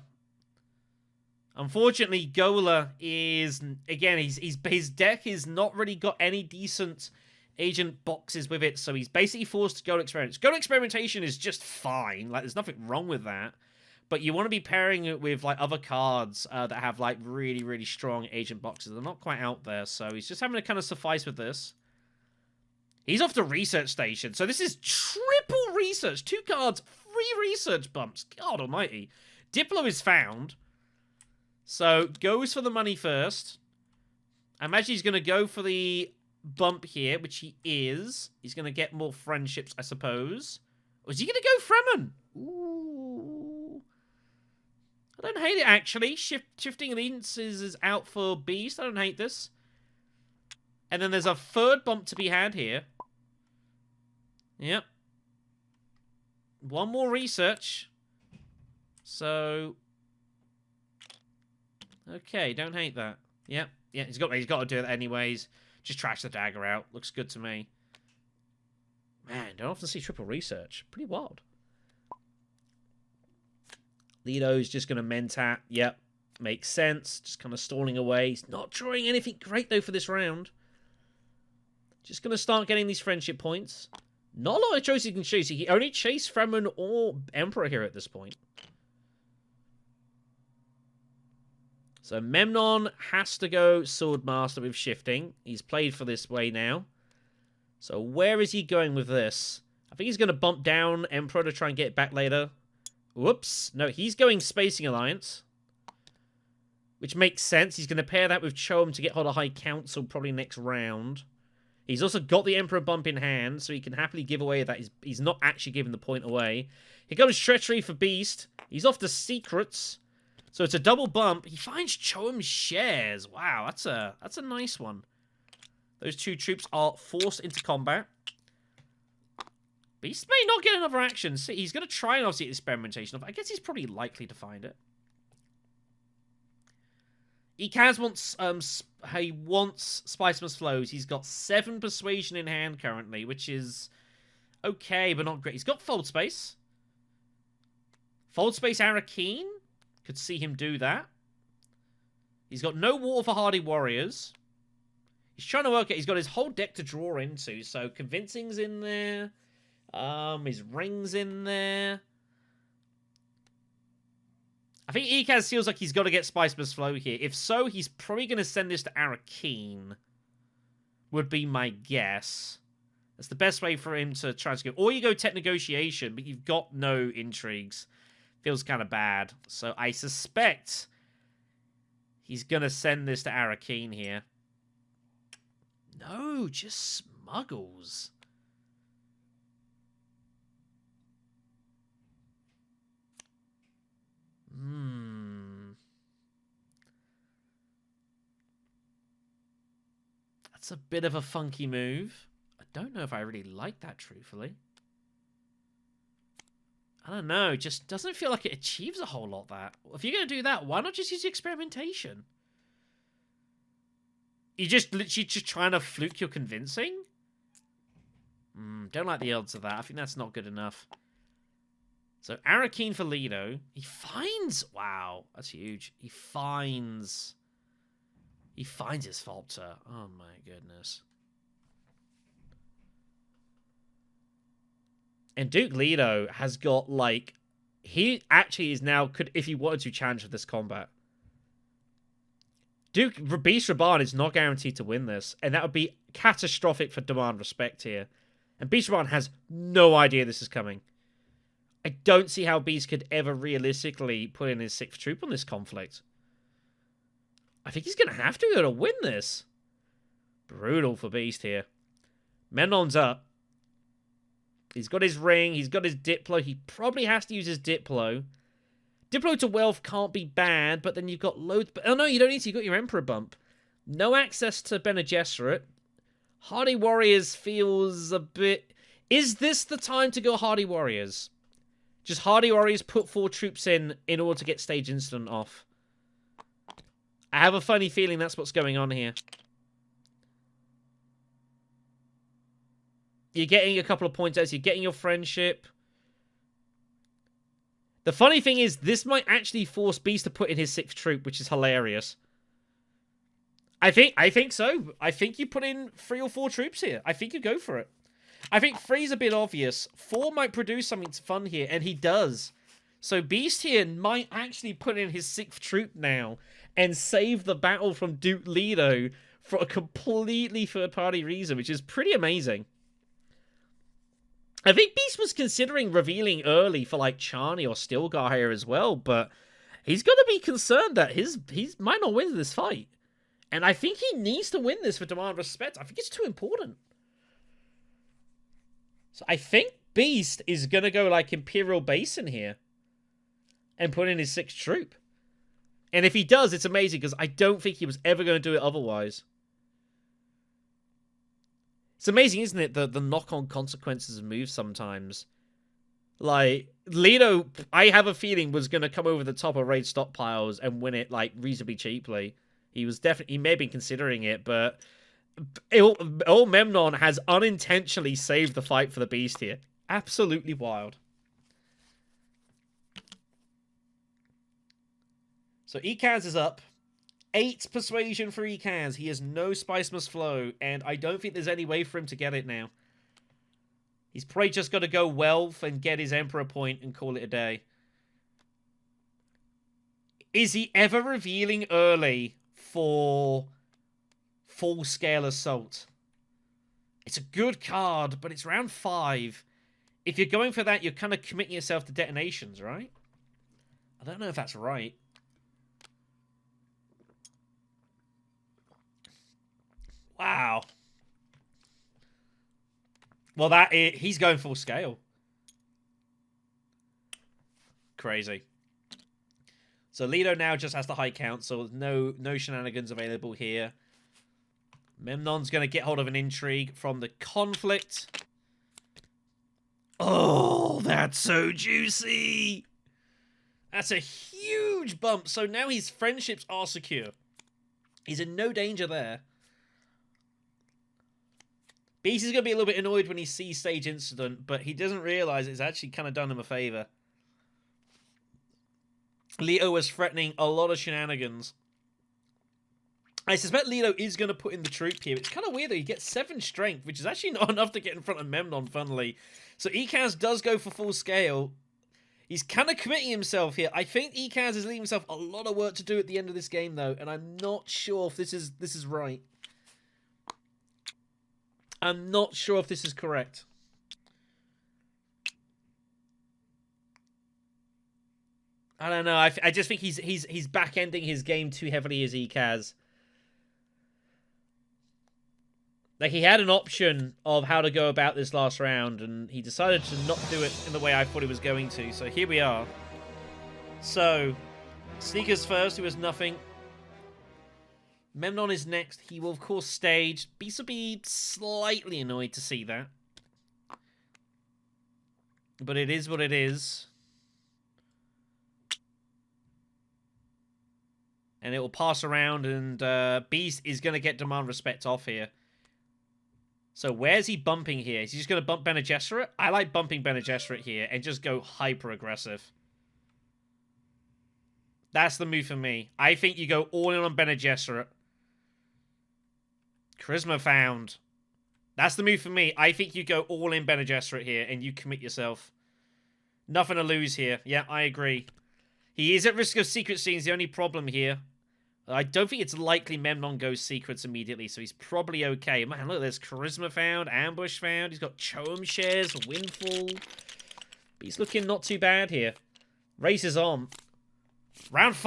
Unfortunately, Gola is, again, his deck has not really got any decent agent boxes with it, so he's basically forced to go to Experiments. Go to Experimentation is just fine. Like, there's nothing wrong with that. But you want to be pairing it with, like, other cards that have, like, really, really strong agent boxes. They're not quite out there, so he's just having to kind of suffice with this. He's off to Research Station. So this is triple research. 2 cards, 3 research bumps. God almighty. Diplo is found. So, goes for the money first. I imagine he's going to go for the bump here, which he is. He's going to get more friendships, I suppose. Or is he going to go Fremen? Ooh. I don't hate it, actually. Shifting Allegiances is out for Beast. I don't hate this. And then there's a 3rd bump to be had here. Yep. 1 more research. So... okay, don't hate that. Yep. Yeah, he's got to do it anyways. Just trash the dagger out. Looks good to me. Man, don't often see triple research. Pretty wild. Lido's just going to Mentat. Yep. Makes sense. Just kind of stalling away. He's not drawing anything great, though, for this round. Just going to start getting these friendship points. Not a lot of choices he can choose. He only chase Fremen or Emperor here at this point. So Memnon has to go Swordmaster with shifting. He's played for this way now. So where is he going with this? I think he's going to bump down Emperor to try and get it back later. Whoops. No, he's going Spacing Alliance. Which makes sense. He's going to pair that with Chom to get hold of High Council probably next round. He's also got the Emperor bump in hand, so he can happily give away that. He's not actually giving the point away. Here comes Treachery for Beast. He's off to Secrets. So it's a double bump. He finds Cho'um shares. Wow, that's a nice one. Those two troops are forced into combat. Beast may not get another action. See, he's going to try and obviously get experimentation. I guess he's probably likely to find it. Ekaz wants Spiceman's Flows. He's got 7 Persuasion in hand currently, which is okay, but not great. He's got Fold Space. Fold Space Arrakis. Could see him do that. He's got no Water for Hardy Warriors. He's trying to work it. He's got his whole deck to draw into. So Convincing's in there. His Ring's in there. I think Ekaz feels like he's got to get Spiceman's Flow here. If so, he's probably going to send this to Arrakis. Would be my guess. That's the best way for him to try to go. Or you go Tech Negotiation, but you've got no intrigues. Feels kind of bad. So I suspect he's going to send this to Arrakis here. No, just Smuggles. That's a bit of a funky move. I don't know if I really like that, truthfully. I don't know. It just doesn't feel like it achieves a whole lot, that. If you're going to do that, why not just use experimentation? You're just literally just trying to fluke your convincing? Don't like the odds of that. I think that's not good enough. So, Arrakis for Lido. He finds... Wow, that's huge. He finds his Falter. Oh, my goodness. And Duke Lido has got, like... He actually is now... could, if he wanted to, challenge for this combat. Beast Raban is not guaranteed to win this. And that would be catastrophic for Demand Respect here. And Beast Raban has no idea this is coming. I don't see how Beast could ever realistically put in his 6th troop on this conflict. I think he's going to have to win this. Brutal for Beast here. Memnon's up. He's got his ring. He's got his Diplo. He probably has to use his Diplo. Diplo to wealth can't be bad, but then you've got loads... Oh, no, you don't need to. You've got your Emperor bump. No access to Bene Gesserit. Hardy Warriors feels a bit... Is this the time to go Hardy Warriors? Just Hardy Warriors put 4 troops in order to get Stage Incident off. I have a funny feeling that's what's going on here. You're getting a couple of points as you're getting your friendship. The funny thing is, this might actually force Beast to put in his 6th troop, which is hilarious. I think so. I think you put in 3 or 4 troops here. I think you go for it. I think 3's a bit obvious. 4 might produce something fun here, and he does. So Beast here might actually put in his 6th troop now and save the battle from Duke Lido for a completely third-party reason, which is pretty amazing. I think Beast was considering revealing early for like Chani or Stilgar here as well, but he's got to be concerned that he might not win this fight. And I think he needs to win this for Demand Respect. I think it's too important. So I think Beast is going to go like Imperial Basin here and put in his 6th troop. And if he does, it's amazing because I don't think he was ever going to do it otherwise. It's amazing, isn't it, the knock-on consequences of moves sometimes. Like, Lido, I have a feeling, was going to come over the top of raid stockpiles and win it, like, reasonably cheaply. He may have been considering it, but old Memnon has unintentionally saved the fight for the Beast here. Absolutely wild. So Ekaz is up. 8 persuasion for Ekaz. He has no Spice Must Flow, and I don't think there's any way for him to get it now. He's probably just got to go wealth and get his Emperor point and call it a day. Is he ever revealing early for full-scale assault? It's a good card, but it's round 5. If you're going for that, you're kind of committing yourself to detonations, right? I don't know if that's right. Wow. Well, he's going full scale. Crazy. So Lido now just has the High Council. No shenanigans available here. Memnon's going to get hold of an intrigue from the conflict. Oh, that's so juicy. That's a huge bump. So now his friendships are secure. He's in no danger there. Beast is going to be a little bit annoyed when he sees Sage Incident, but he doesn't realize it's actually kind of done him a favor. Leto was threatening a lot of shenanigans. I suspect Leto is going to put in the troop here. It's kind of weird though. He gets 7 strength, which is actually not enough to get in front of Memnon, funnily. So Ekaz does go for full scale. He's kind of committing himself here. I think Ekaz is leaving himself a lot of work to do at the end of this game, though, and I'm not sure if this is right. I'm not sure if this is correct. I don't know. I just think he's back-ending his game too heavily as Ekaz. Like, he had an option of how to go about this last round, and he decided to not do it in the way I thought he was going to. So here we are. So, Sneakers first, who has nothing. Memnon is next. He will, of course, stage. Beast will be slightly annoyed to see that. But it is what it is. And it will pass around, and Beast is going to get Demand Respect off here. So where's he bumping here? Is he just going to bump Bene Gesserit? I like bumping Bene Gesserit here and just go hyper-aggressive. That's the move for me. I think you go all in on Bene Gesserit. Charisma found. That's the move for me. I think you go all in Bene Gesserit here and you commit yourself. Nothing to lose here. Yeah, I agree. He is at risk of secret scenes. The only problem here. I don't think it's likely Memnon goes secrets immediately, so he's probably okay. Man, look, there's Charisma found, Ambush found. He's got Choem shares, Windfall. But he's looking not too bad here. Race is on. Round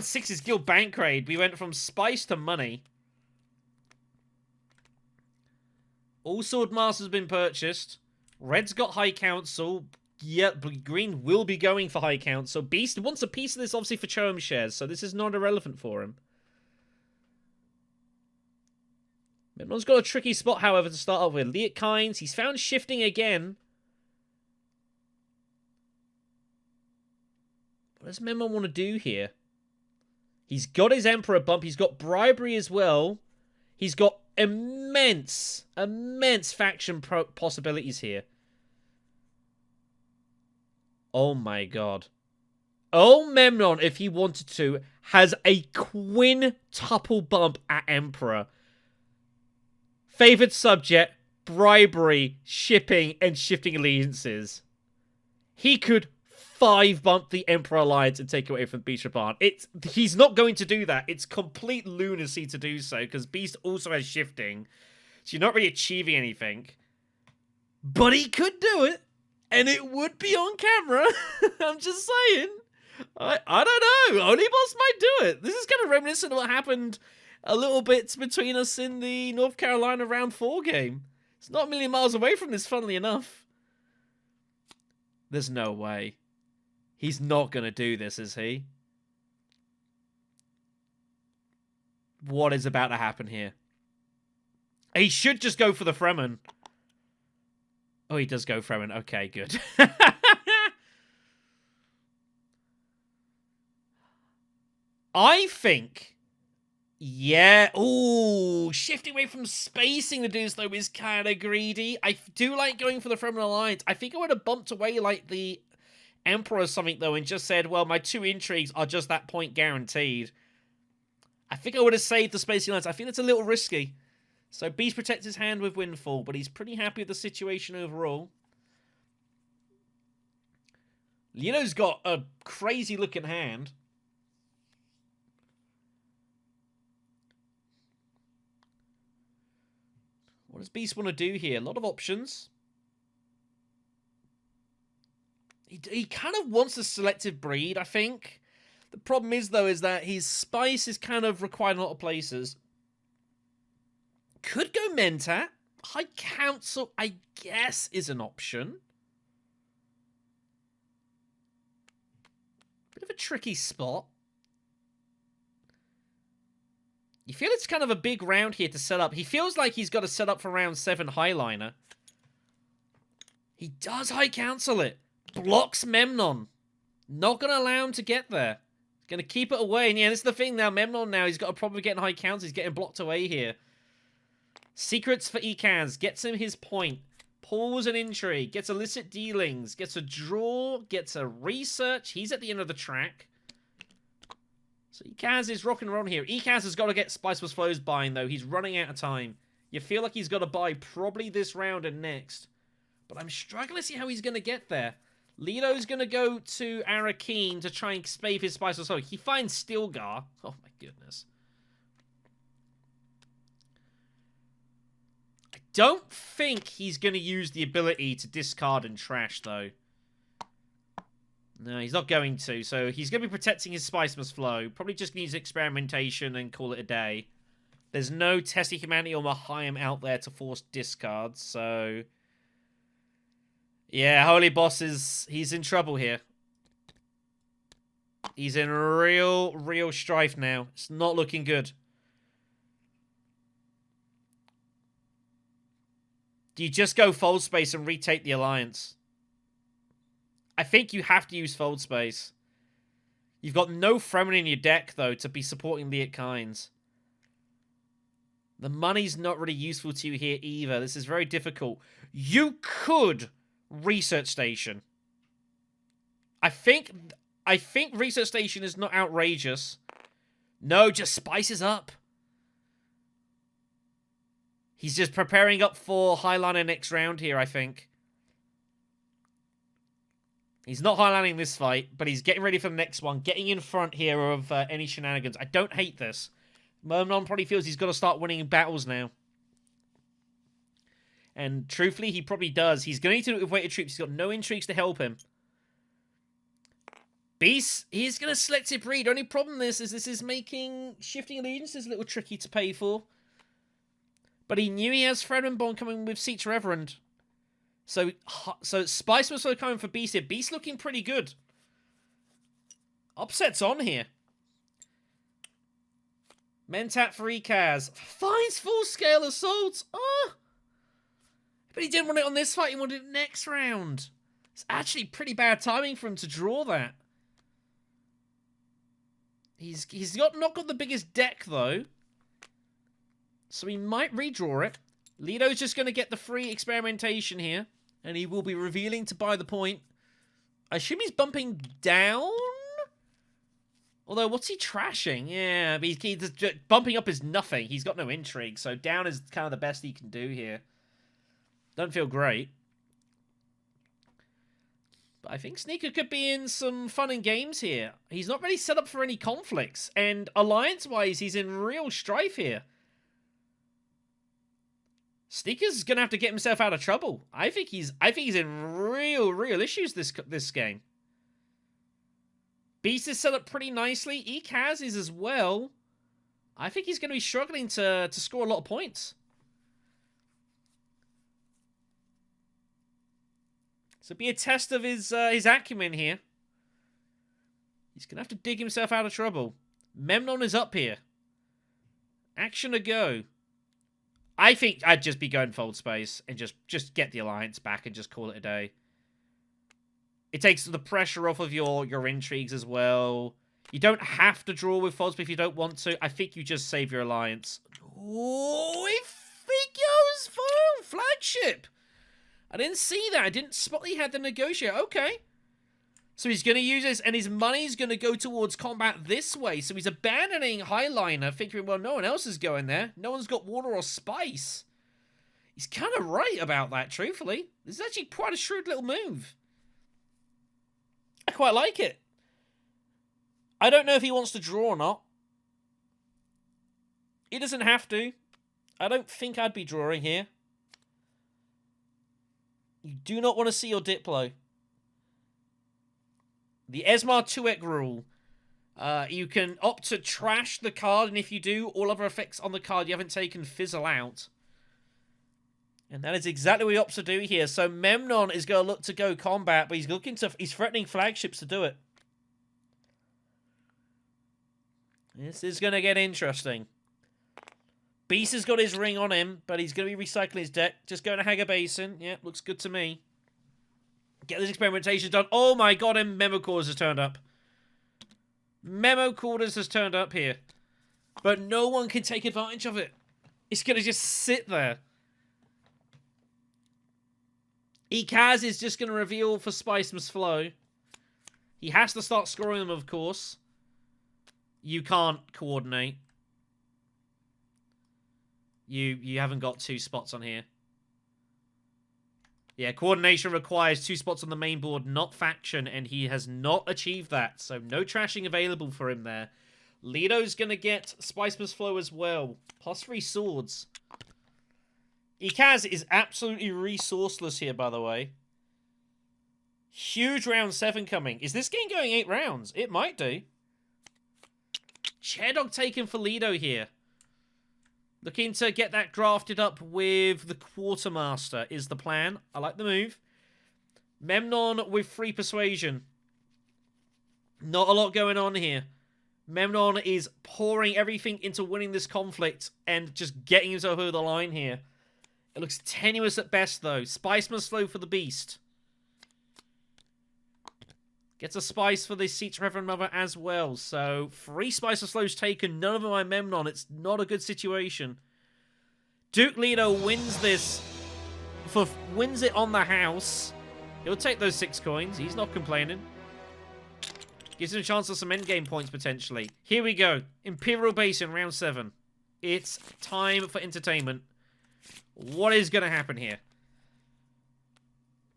6 is Guild Bank Raid. We went from Spice to Money. All Sword Masters have been purchased. Red's got High Council. Yeah, Green will be going for High Council. Beast wants a piece of this, obviously, for Choem shares, so this is not irrelevant for him. Memnon's got a tricky spot, however, to start off with. Liet Kynes, he's found shifting again. What does Memnon want to do here? He's got his Emperor bump. He's got bribery as well. He's got immense faction possibilities here. Oh my god. Oh, Memnon, if he wanted to, has a quintuple bump at Emperor. Favored subject, bribery, shipping, and shifting allegiances. He could 5-bump the Emperor Alliance and take away from Beast Raban. He's not going to do that. It's complete lunacy to do so, because Beast also has shifting. So you're not really achieving anything. But he could do it. And it would be on camera. I'm just saying. I don't know. Holyboss might do it. This is kind of reminiscent of what happened a little bit between us in the North Carolina round 4 game. It's not a million miles away from this, funnily enough. There's no way. He's not going to do this, is he? What is about to happen here? He should just go for the Fremen. Oh, he does go Fremen. Okay, good. I think... Yeah. Ooh, shifting away from spacing the dudes, though, is kind of greedy. I do like going for the Fremen Alliance. I think I would have bumped away like the Emperor or something, though, and just said, well, my 2 intrigues are just that point guaranteed. I think I would have saved the spacing alliance. I think that's a little risky. So Beast protects his hand with Windfall, but he's pretty happy with the situation overall. Leo's got a crazy-looking hand. What does Beast want to do here? A lot of options. He kind of wants a selective breed, I think. The problem is, though, is that his spice is kind of required in a lot of places. Could go Mentat. High Council, I guess, is an option. Bit of a tricky spot. You feel it's kind of a big round here to set up. He feels like he's got to set up for round 7 Highliner. He does high cancel it. Blocks Memnon. Not going to allow him to get there. Going to keep it away. And yeah, this is the thing now. Memnon now, he's got a problem with getting high counts. He's getting blocked away here. Secrets for Ekaz. Gets him his point. Pulls an intrigue. Gets illicit dealings. Gets a draw. Gets a research. He's at the end of the track. So Ekaz is rocking and rolling here. Ekaz has got to get Spiceless Flows buying, though. He's running out of time. You feel like he's got to buy probably this round and next. But I'm struggling to see how he's going to get there. Lido's going to go to Arrakis to try and spave his Spiceless Flow. He finds Stilgar. Oh, my goodness. I don't think he's going to use the ability to discard and trash, though. No, he's not going to. So he's going to be protecting his Spiceless Flow. Probably just needs experimentation and call it a day. There's no Tessie Humanity or Mahayim out there to force discards. So yeah, Holyboss he's in trouble here. He's in real strife now. It's not looking good. Do you just go Fold Space and retake the Alliance? I think you have to use Fold Space. You've got no Fremen in your deck, though, to be supporting Liet Kynes. The money's not really useful to you here either. This is very difficult. You could Research Station. I think Research Station is not outrageous. No, just spices up. He's just preparing up for Highliner next round here, I think. He's not highlighting this fight, but he's getting ready for the next one. Getting in front here of any shenanigans. I don't hate this. Memnon probably feels he's got to start winning battles now. And truthfully, he probably does. He's going to need to do it with weighted troops. He's got no intrigues to help him. Beast, he's going to selective breed. Only problem is this is making shifting allegiances a little tricky to pay for. But he knew he has Fremen Bond coming with Seat Reverend. So Spice was sort of coming for Beast here. Beast looking pretty good. Upset's on here. Mentat for Ekaz. Finds full-scale assault. Oh! But he didn't want it on this fight. He wanted it next round. It's actually pretty bad timing for him to draw that. He's not got the biggest deck, though. So he might redraw it. Lido's just going to get the free experimentation here. And he will be revealing to buy the point. I assume he's bumping down? Although, what's he trashing? Yeah, he's bumping up is nothing. He's got no intrigue. So down is kind of the best he can do here. Don't feel great. But I think Sneaker could be in some fun and games here. He's not really set up for any conflicts. And alliance-wise, he's in real strife here. Sneaker's gonna have to get himself out of trouble. I think he's in real issues this game. Beast is set up pretty nicely. Ekaz is as well. I think he's gonna be struggling to score a lot of points. So it'll be a test of his acumen here. He's gonna have to dig himself out of trouble. Memnon is up here. Action a go. I think I'd just be going Fold Space and just get the Alliance back and just call it a day. It takes the pressure off of your intrigues as well. You don't have to draw with Fold Space if you don't want to. I think you just save your Alliance. Oh, he figures for flagship. I didn't see that. I didn't spot he had the negotiator. Okay. So he's going to use this, and his money's going to go towards combat this way. So he's abandoning Highliner, thinking, well, no one else is going there. No one's got water or spice. He's kind of right about that, truthfully. This is actually quite a shrewd little move. I quite like it. I don't know if he wants to draw or not. He doesn't have to. I don't think I'd be drawing here. You do not want to see your Diplo. The Esmar 2-Ek rule. You can opt to trash the card, and if you do, all other effects on the card you haven't taken fizzle out. And that is exactly what he opts to do here. So Memnon is going to look to go combat, but he's threatening flagships to do it. This is going to get interesting. Beast has got his ring on him, but he's going to be recycling his deck. Just going to Hager Basin. Yeah, looks good to me. Get this experimentation done. Oh my god, and Memo Quarters has turned up. Memo Quarters has turned up here. But no one can take advantage of it. It's going to just sit there. Ikaz is just going to reveal for Spice Must Flow. He has to start scoring them, of course. You can't coordinate. You haven't got 2 spots on here. Yeah, coordination requires 2 spots on the main board, not faction, and he has not achieved that. So no trashing available for him there. Lido's going to get Spice Must Flow as well. Plus 3 swords. Ikaz is absolutely resourceless here, by the way. Huge round 7 coming. Is this game going 8 rounds? It might do. Chair-Dog taken for Lido here. Looking to get that drafted up with the Quartermaster is the plan. I like the move. Memnon with free persuasion. Not a lot going on here. Memnon is pouring everything into winning this conflict and just getting himself over the line here. It looks tenuous at best, though. Spice Must Flow for the Beast. Gets a Spice for the Seats Reverend Mother as well. So, 3 Spice Must Flows taken. None of them by Memnon. It's not a good situation. Duke Lido wins this. Wins it on the house. He'll take those 6 coins. He's not complaining. Gives him a chance of some endgame points, potentially. Here we go. Imperial Basin, round 7. It's time for entertainment. What is going to happen here?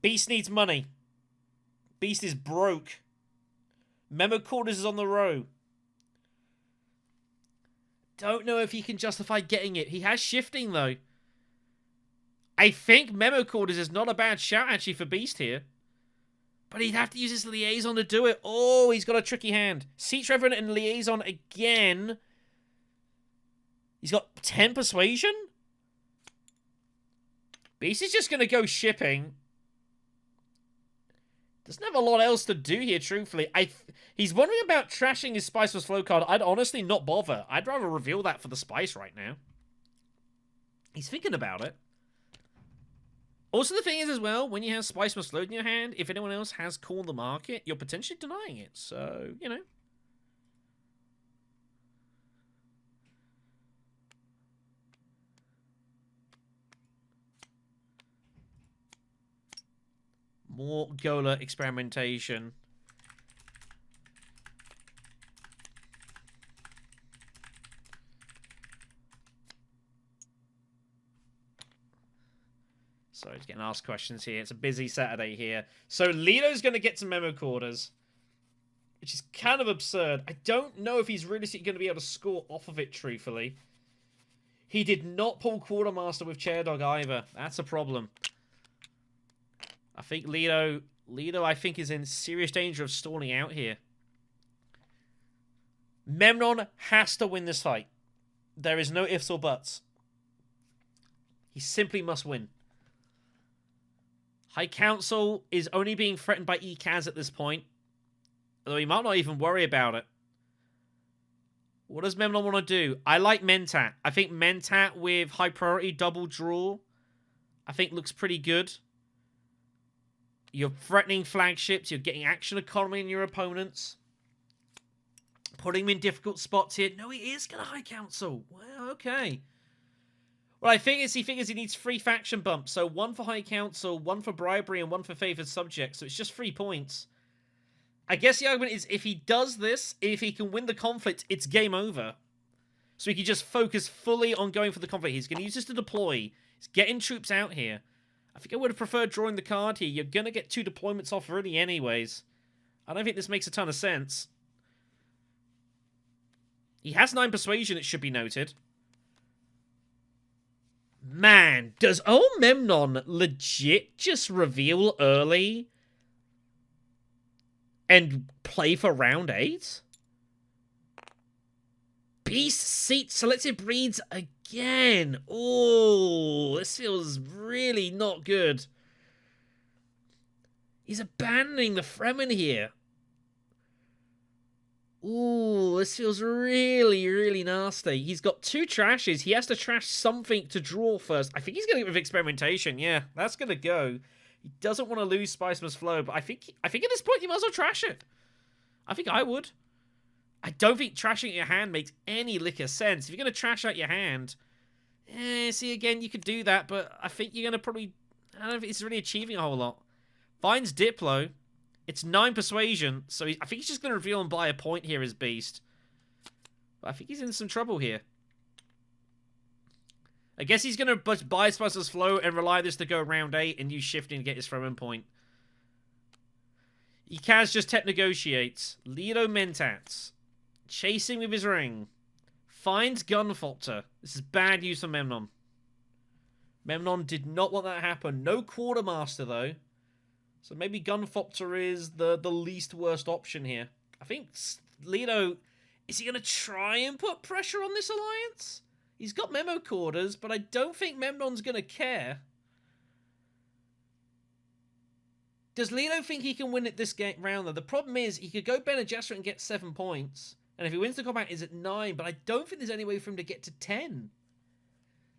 Beast needs money. Beast is broke. Memo Quarters is on the row. Don't know if he can justify getting it. He has shifting, though. I think Memo Quarters is not a bad shout, actually, for Beast here. But he'd have to use his Liaison to do it. Oh, he's got a tricky hand. Seats Reverend and Liaison again. He's got 10 Persuasion? Beast is just going to go shipping. Doesn't have a lot else to do here, truthfully. He's wondering about trashing his Spice Must Flow card. I'd honestly not bother. I'd rather reveal that for the Spice right now. He's thinking about it. Also, the thing is as well, when you have Spice Must Flow in your hand, if anyone else has Call the Market, you're potentially denying it. So, you know. More Gola experimentation. So he's getting asked questions here. It's a busy Saturday here. So Lido's going to get some Memo Quarters, which is kind of absurd. I don't know if he's realistically going to be able to score off of it, truthfully. He did not pull Quartermaster with Chair-Dog either. That's a problem. I think Lido, I think, is in serious danger of stalling out here. Memnon has to win this fight. There is no ifs or buts. He simply must win. High Council is only being threatened by Ikaz at this point. Although he might not even worry about it. What does Memnon want to do? I like Mentat. I think Mentat with high priority double draw, I think looks pretty good. You're threatening flagships. You're getting action economy in your opponents. Putting him in difficult spots here. No, he is going to High Council. Well, okay. Well, I think he figures he needs 3 faction bumps. So 1 for High Council, 1 for bribery, and 1 for favored subjects. So it's just 3 points. I guess the argument is if he does this, if he can win the conflict, it's game over. So he can just focus fully on going for the conflict. He's going to use this to deploy. He's getting troops out here. I think I would have preferred drawing the card here. You're going to get 2 deployments off really anyways. I don't think this makes a ton of sense. He has 9 persuasion, it should be noted. Man, does old Memnon legit just reveal early and play for round 8? Beast Seat Selected Breeds again. Oh, this feels really not good. He's abandoning the Fremen here. Ooh, Oh, this feels really, really nasty. He's got 2 trashes. He has to trash something to draw first. I think he's going to go with experimentation. Yeah, that's going to go. He doesn't want to lose Spice Must Flow, but I think at this point you might as well trash it. I think I would. I don't think trashing your hand makes any lick of sense. If you're going to trash out your hand, see, again, you could do that, but I think you're going to probably... I don't think it's really achieving a whole lot. Finds Diplo. It's 9 persuasion, so I think he's just going to reveal and buy a point here as Beast. But I think he's in some trouble here. I guess he's going to buy Spicer's Flow and rely on this to go round 8 and use Shifting to get his throw-in point. Ikaz just tech negotiates. Lido Mentats. Chasing with his ring. Finds Gunfopter. This is bad use of Memnon. Memnon did not want that to happen. No Quartermaster, though. So maybe Gunfopter is the least worst option here. I think Lido... Is he going to try and put pressure on this alliance? He's got Memo Quarters, but I don't think Memnon's going to care. Does Lido think he can win it this round, though? The problem is, he could go Bene Gesserit and get 7 points. And if he wins the combat, he's at 9. But I don't think there's any way for him to get to 10.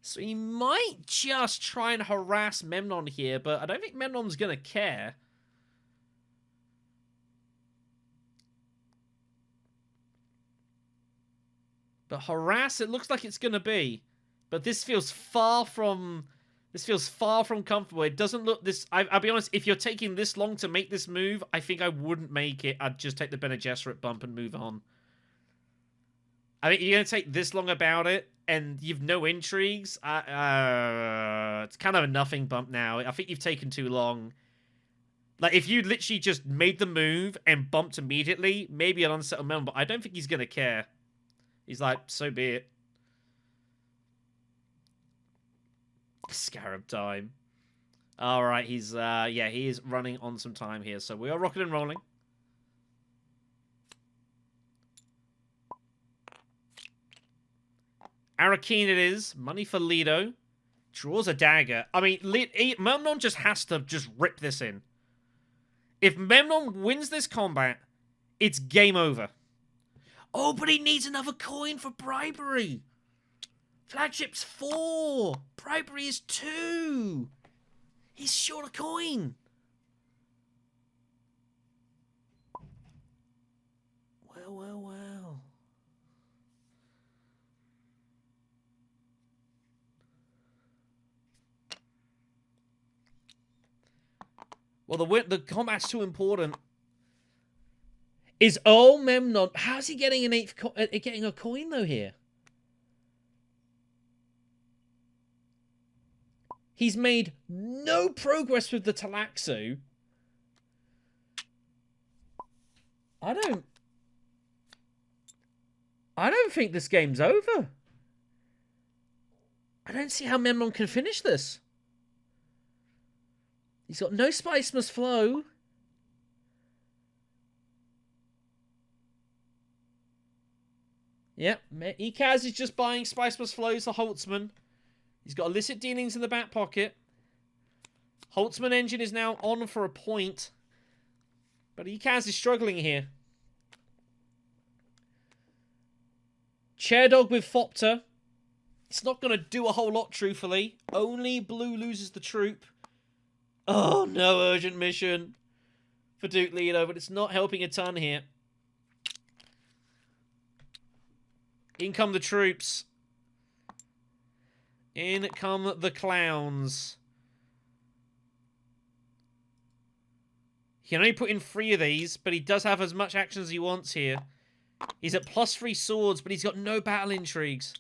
So he might just try and harass Memnon here, but I don't think Memnon's going to care. But harass, it looks like it's going to be. But this feels far from... This feels far from comfortable. It doesn't look this... I'll be honest, if you're taking this long to make this move, I think I wouldn't make it. I'd just take the Bene Gesserit bump and move on. I think you're going to take this long about it, and you've no intrigues. It's kind of a nothing bump now. I think you've taken too long. Like, if you literally just made the move and bumped immediately, maybe an unsettled member, but I don't think he's going to care. He's like, so be it. Scarab time. Alright, he's, yeah, he is running on some time here. So we are rocking and rolling. Arakeen it is. Money for Lido. Draws a dagger. I mean, Memnon just has to just rip this in. If Memnon wins this combat, it's game over. Oh, but he needs another coin for bribery. Flagship's 4. Bribery is 2. He's short a coin. Well, well, well. Well, the combat's too important. Is Earl Memnon... How's he getting getting a coin, though, here? He's made no progress with the Talaxu. I don't think this game's over. I don't see how Memnon can finish this. He's got no Spice Must Flow. Yep, Ikaz is just buying Spice Must Flows for Holtzman. He's got illicit dealings in the back pocket. Holtzman engine is now on for a point. But Ikaz is struggling here. Chair Dog with Fopter. It's not going to do a whole lot, truthfully. Only Blue loses the troop. Oh, no urgent mission for Duke Lido, but it's not helping a ton here. In come the troops. In come the clowns. He can only put in 3 of these, but he does have as much action as he wants here. He's at +3 swords, but he's got no battle intrigues.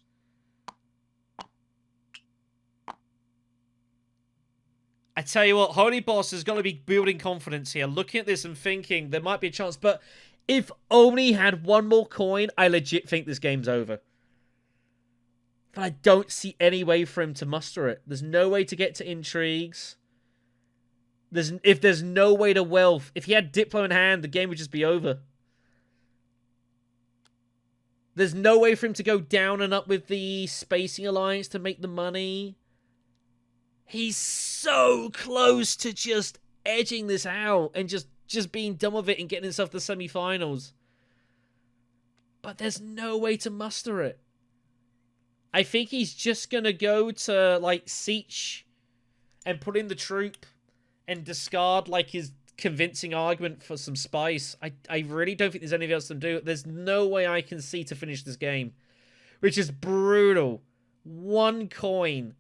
I tell you what, Holyboss is going to be building confidence here. Looking at this and thinking there might be a chance, but if only he had 1 more coin, I legit think this game's over. But I don't see any way for him to muster it. There's no way to get to intrigues. If there's no way to wealth, if he had Diplo in hand, the game would just be over. There's no way for him to go down and up with the Spacing Alliance to make the money. He's so close to just edging this out and just being done with it and getting himself to the semi-finals. but there's no way to muster it. I think he's just going to go to, like, Siege and put in the troop and discard, like, his convincing argument for some spice. I really don't think there's anything else to do. There's no way I can see to finish this game, which is brutal. One coin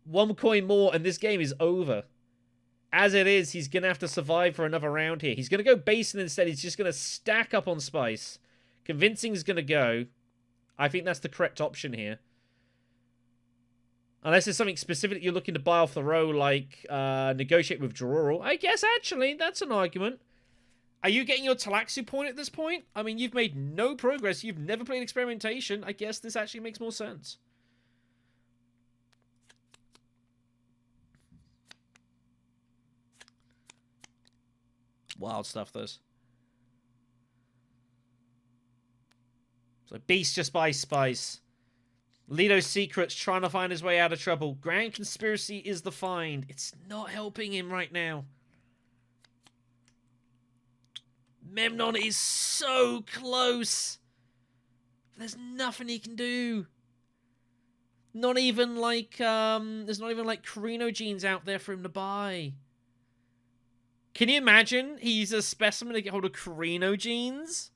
more, and this game is over. As it is, he's going to have to survive for another round here. He's going to go Basin instead. He's just going to stack up on spice. Convincing is going to go. I think that's the correct option here. Unless there's something specific you're looking to buy off the row, like negotiate withdrawal. I guess, actually, that's an argument. Are you getting your Talaxu point at this point? I mean, you've made no progress. You've never played experimentation. I guess this actually makes more sense. Wild stuff, this. So Beast just buys spice. Leto's Secrets trying to find his way out of trouble. Grand Conspiracy is the find. It's not helping him right now. Memnon is so close. There's nothing he can do. Not even like, there's not even like Carino genes out there for him to buy. Can you imagine he's a specimen to get hold of Carino genes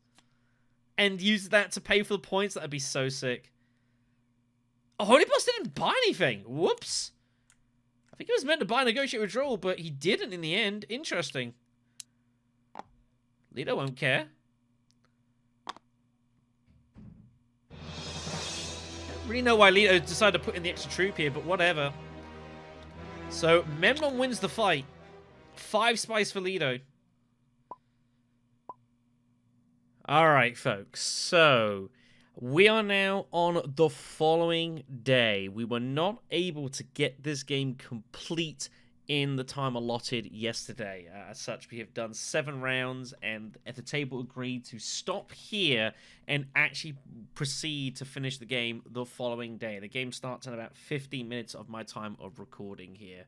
and use that to pay for the points? That'd be so sick. Oh, Holyboss didn't buy anything. Whoops. I think he was meant to buy Negotiate Withdrawal, but he didn't in the end. Interesting. Leto won't care. I don't really know why Leto decided to put in the extra troop here, but whatever. So, Memnon wins the fight. 5 spice for Leto. Alright, folks. So, we are now on the following day. We were not able to get this game complete in the time allotted yesterday. As such, we have done 7 rounds, and at the table agreed to stop here and actually proceed to finish the game the following day. The game starts in about 15 minutes of my time of recording here.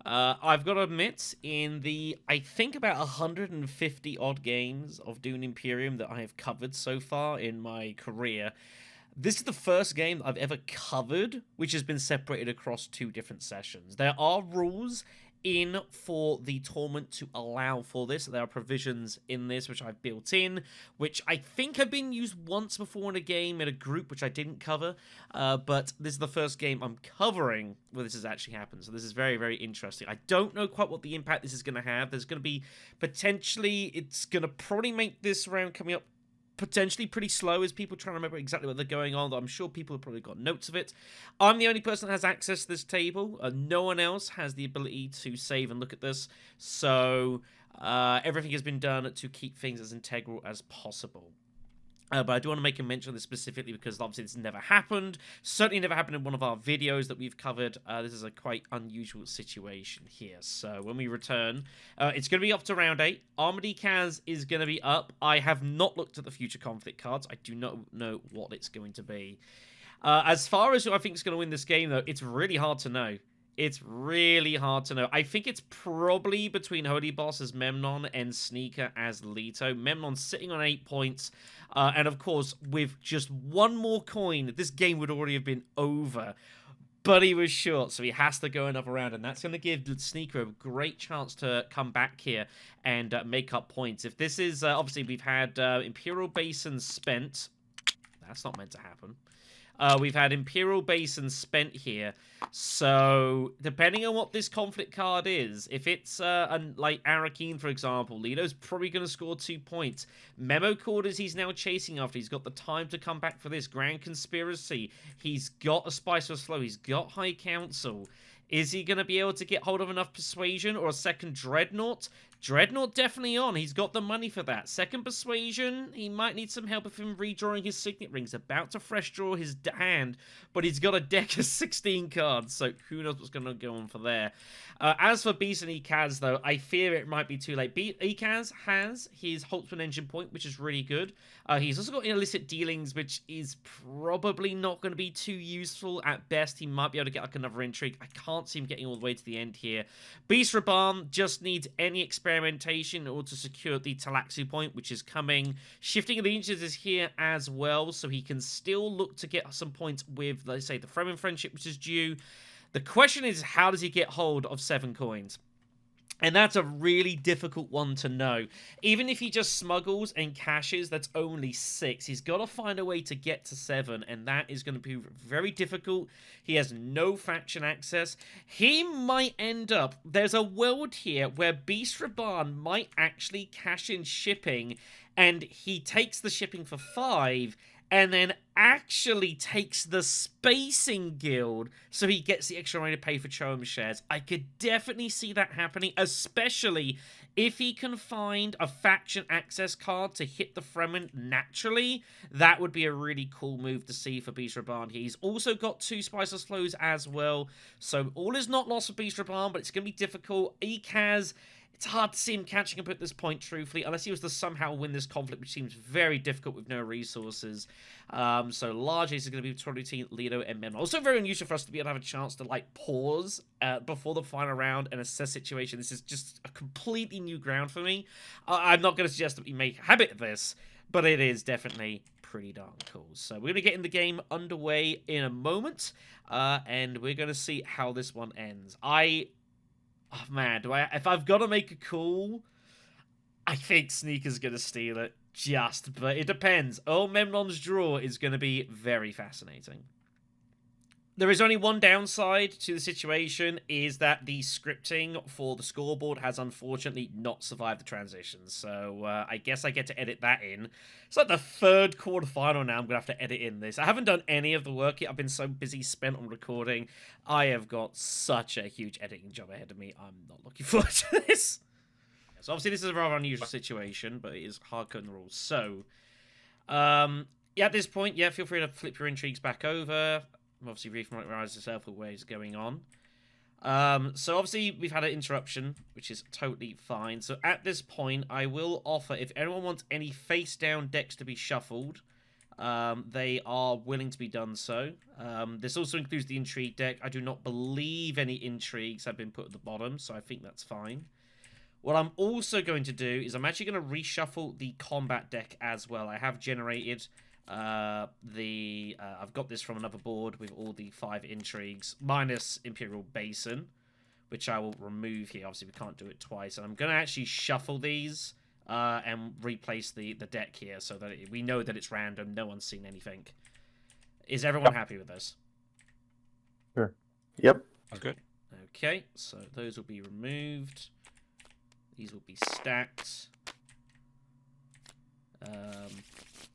I've got to admit, in the, I think, about 150 odd games of Dune Imperium that I have covered so far in my career, this is the first game I've ever covered which has been separated across 2 different sessions. There are rules in for the tournament to allow for this. There are provisions in this which I've built in, which I think have been used once before in a game in a group which I didn't cover, but this is the first game I'm covering where this has actually happened, so this is very, very interesting. I don't know quite what the impact this is going to have. There's going to be, potentially, it's going to probably make this round coming up potentially pretty slow as people try to remember exactly what they're going on. I'm sure people have probably got notes of it. I'm the only person that has access to this table. No one else has the ability to save and look at this. So everything has been done to keep things as integral as possible. But I do want to make a mention of this specifically because obviously this never happened. Certainly never happened in one of our videos that we've covered. This is a quite unusual situation here. So when we return, it's going to be up to round 8. Armady Kaz is going to be up. I have not looked at the future conflict cards. I do not know what it's going to be. As far as who I think is going to win this game, though, it's really hard to know. It's really hard to know. I think it's probably between Holyboss as Memnon and Sneaker as Leto. Memnon's sitting on 8 points. And of course, with just one more coin, this game would already have been over. But he was short, so he has to go another round. And that's going to give Sneaker a great chance to come back here and make up points. If this is, obviously, we've had Imperial Basin spent. That's not meant to happen. We've had Imperial Basin spent here. So, depending on what this conflict card is, if it's like Arrakis, for example, Leto's probably going to score 2 points. Memo Quarters he's now chasing after. He's got the time to come back for this. Grand Conspiracy. He's got a Spice for Slow. He's got High Council. Is he going to be able to get hold of enough Persuasion or a second Dreadnought? Dreadnought definitely on. He's got the money for that. Second Persuasion, he might need some help with him redrawing his Signet Rings. About to fresh draw his hand, but he's got a deck of 16 cards, so who knows what's going to go on for there. As for Beast and Ekaz, though, I fear it might be too late. Ekaz has his Holtzman Engine Point, which is really good. He's also got illicit dealings, which is probably not going to be too useful. At best, he might be able to get like another intrigue. I can't see him getting all the way to the end here. Beast Raban just needs any experience experimentation in order to secure the Talaxu point, which is coming. Shifting of the inches is here as well, so he can still look to get some points with, let's say, the Fremen friendship, which is due. The question is, how does he get hold of 7 coins? And that's a really difficult one to know. Even if he just smuggles and cashes, that's only 6. He's got to find a way to get to 7, and that is going to be very difficult. He has no faction access. He might end up... There's a world here where Beast Raban might actually cash in shipping, and he takes the shipping for 5, and then actually takes the Spacing Guild, so he gets the extra money to pay for Choam shares. I could definitely see that happening, especially if he can find a faction access card to hit the Fremen naturally. That would be a really cool move to see for Beast Raban. He's also got 2 Spiceless Flows as well, so all is not lost for Beast Raban, but it's going to be difficult. Ekaz... It's hard to see him catching up at this point, truthfully, unless he was to somehow win this conflict, which seems very difficult with no resources. So largely it's going to be Trollutine, Leto, and Memnon. Also very unusual for us to be able to have a chance to, like, pause before the final round and assess situation. This is just a completely new ground for me. I'm not going to suggest that we make a habit of this, but it is definitely pretty darn cool. So we're going to get in the game underway in a moment, and we're going to see how this one ends. Oh man, if I've got to make a call, I think Sneaker's going to steal it. But it depends. Memnon's draw is going to be very fascinating. There is only one downside to the situation, is that the scripting for the scoreboard has unfortunately not survived the transition. So I guess I get to edit that in. It's like the 3rd quarterfinal now I'm going to have to edit in this. I haven't done any of the work yet. I've been so busy spent on recording. I have got such a huge editing job ahead of me. I'm not looking forward to this. So obviously this is a rather unusual situation, but it is hard-coding the rules. So, yeah, at this point, yeah, feel free to flip your intrigues back over. Obviously refamiliarize yourself with what is going on. So obviously we've had an interruption, which is totally fine. So at this point, I will offer, if anyone wants any face-down decks to be shuffled, they are willing to be done so. This also includes the Intrigue deck. I do not believe any Intrigues have been put at the bottom, so I think that's fine. What I'm also going to do is I'm actually going to reshuffle the Combat deck as well. I have generated... I've got this from another board with all the 5 intrigues, minus Imperial Basin, which I will remove here. Obviously, we can't do it twice. And I'm going to actually shuffle these and replace the deck here so that we know that it's random. No one's seen anything. Is everyone happy with this? Sure. Yep. That's good. Okay, so those will be removed. These will be stacked.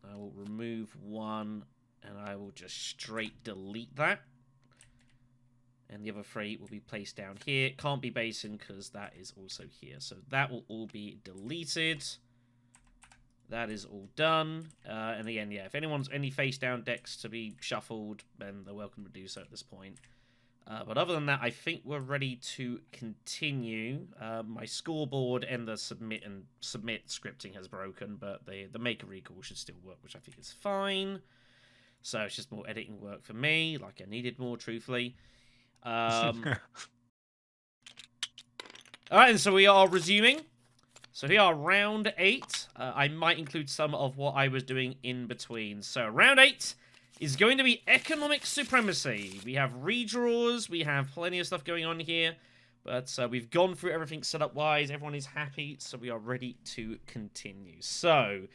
I will remove 1, and I will just straight delete that. And the other 3 will be placed down here. Can't be Basin, because that is also here. So that will all be deleted. That is all done. And again, yeah, if anyone's any face-down decks to be shuffled, then they're welcome to do so at this point. But other than that, I think we're ready to continue. My scoreboard and the submit scripting has broken, but the make a recall should still work, which I think is fine. So it's just more editing work for me, like I needed more, truthfully. Alright, and so we are resuming. So here are round 8. I might include some of what I was doing in between. So round 8 is going to be Economic Supremacy. We have redraws, we have plenty of stuff going on here, but we've gone through everything setup-wise, everyone is happy, so we are ready to continue. So,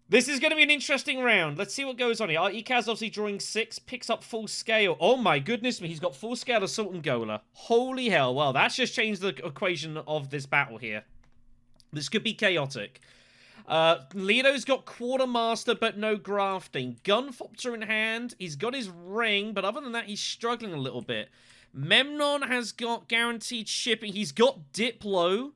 this is going to be an interesting round. Let's see what goes on here. Ekaz obviously drawing 6, picks up full scale. Oh my goodness me, he's got full scale Assault and Gola. Holy hell, well, that's just changed the equation of this battle here. This could be chaotic. Leto's got Quartermaster, but no grafting. Gunfopter in hand. He's got his ring, but other than that, he's struggling a little bit. Memnon has got guaranteed shipping. He's got Diplo.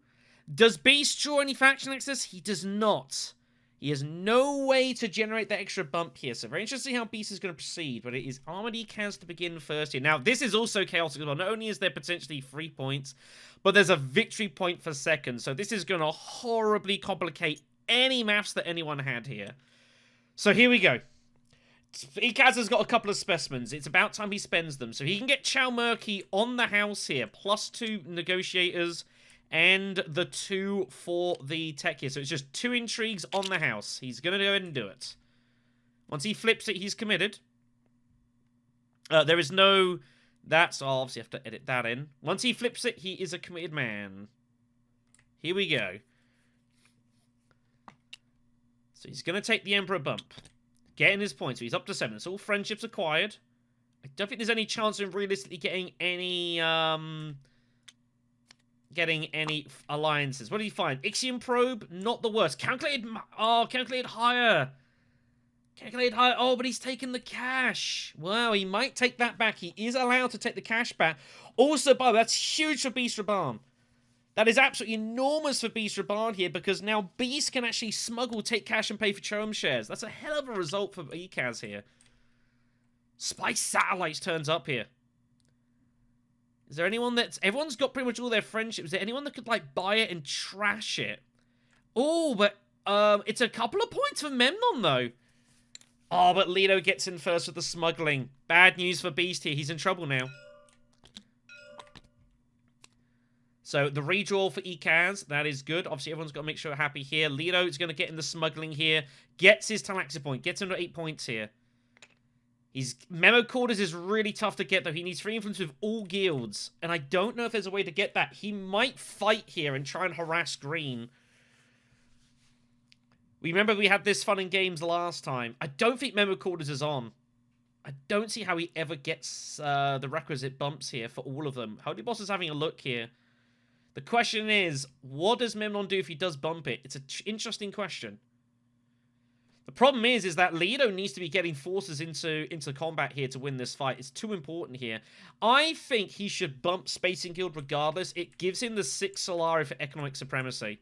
Does Beast draw any faction access? He does not. He has no way to generate that extra bump here. So very interesting how Beast is going to proceed, but it is Armored Ekaz to begin first here. Now, this is also chaotic as well. Not only is there potentially 3 points, but there's a victory point for second. So this is going to horribly complicate any maths that anyone had here. So here we go. Ekaz has got a couple of specimens. It's about time he spends them. So he can get Chow Murky on the house here. +2 negotiators. and the 2 for the tech here. So it's just 2 intrigues on the house. He's going to go ahead and do it. Once he flips it, he's committed. There is no... That's... I'll obviously have to edit that in. Once he flips it, he is a committed man. Here we go. So he's going to take the Emperor bump. Getting his points. So he's up to 7. It's all friendships acquired. I don't think there's any chance of him realistically getting any alliances. What did he find? Ixion Probe, not the worst. Calculated... Oh, calculated higher. Calculated higher. Oh, but he's taken the cash. Wow, he might take that back. He is allowed to take the cash back. Also, by the way, that's huge for Beast Raban. That is absolutely enormous for Beast Raban here, because now Beast can actually smuggle, take cash, and pay for Chome shares. That's a hell of a result for ECAS here. Spice Satellites turns up here. Is there anyone that's... Everyone's got pretty much all their friendships. Is there anyone that could, like, buy it and trash it? Oh, but it's a couple of points for Memnon, though. Oh, but Lido gets in first with the smuggling. Bad news for Beast here. He's in trouble now. So, the redraw for ECAS, that is good. Obviously, everyone's got to make sure they're happy here. Lido is going to get in the smuggling here. Gets his Talaxi point. Gets him to 8 points here. His Memo Quarters is really tough to get, though. He needs free influence with all guilds. And I don't know if there's a way to get that. He might fight here and try and harass Green. Remember we had this fun in games last time. I don't think Memo Quarters is on. I don't see how he ever gets the requisite bumps here for all of them. Holyboss is having a look here. The question is, what does Memnon do if he does bump it? It's an interesting question. The problem is that Lido needs to be getting forces into combat here to win this fight. It's too important here. I think he should bump Spacing Guild regardless. It gives him the 6 Solari for economic supremacy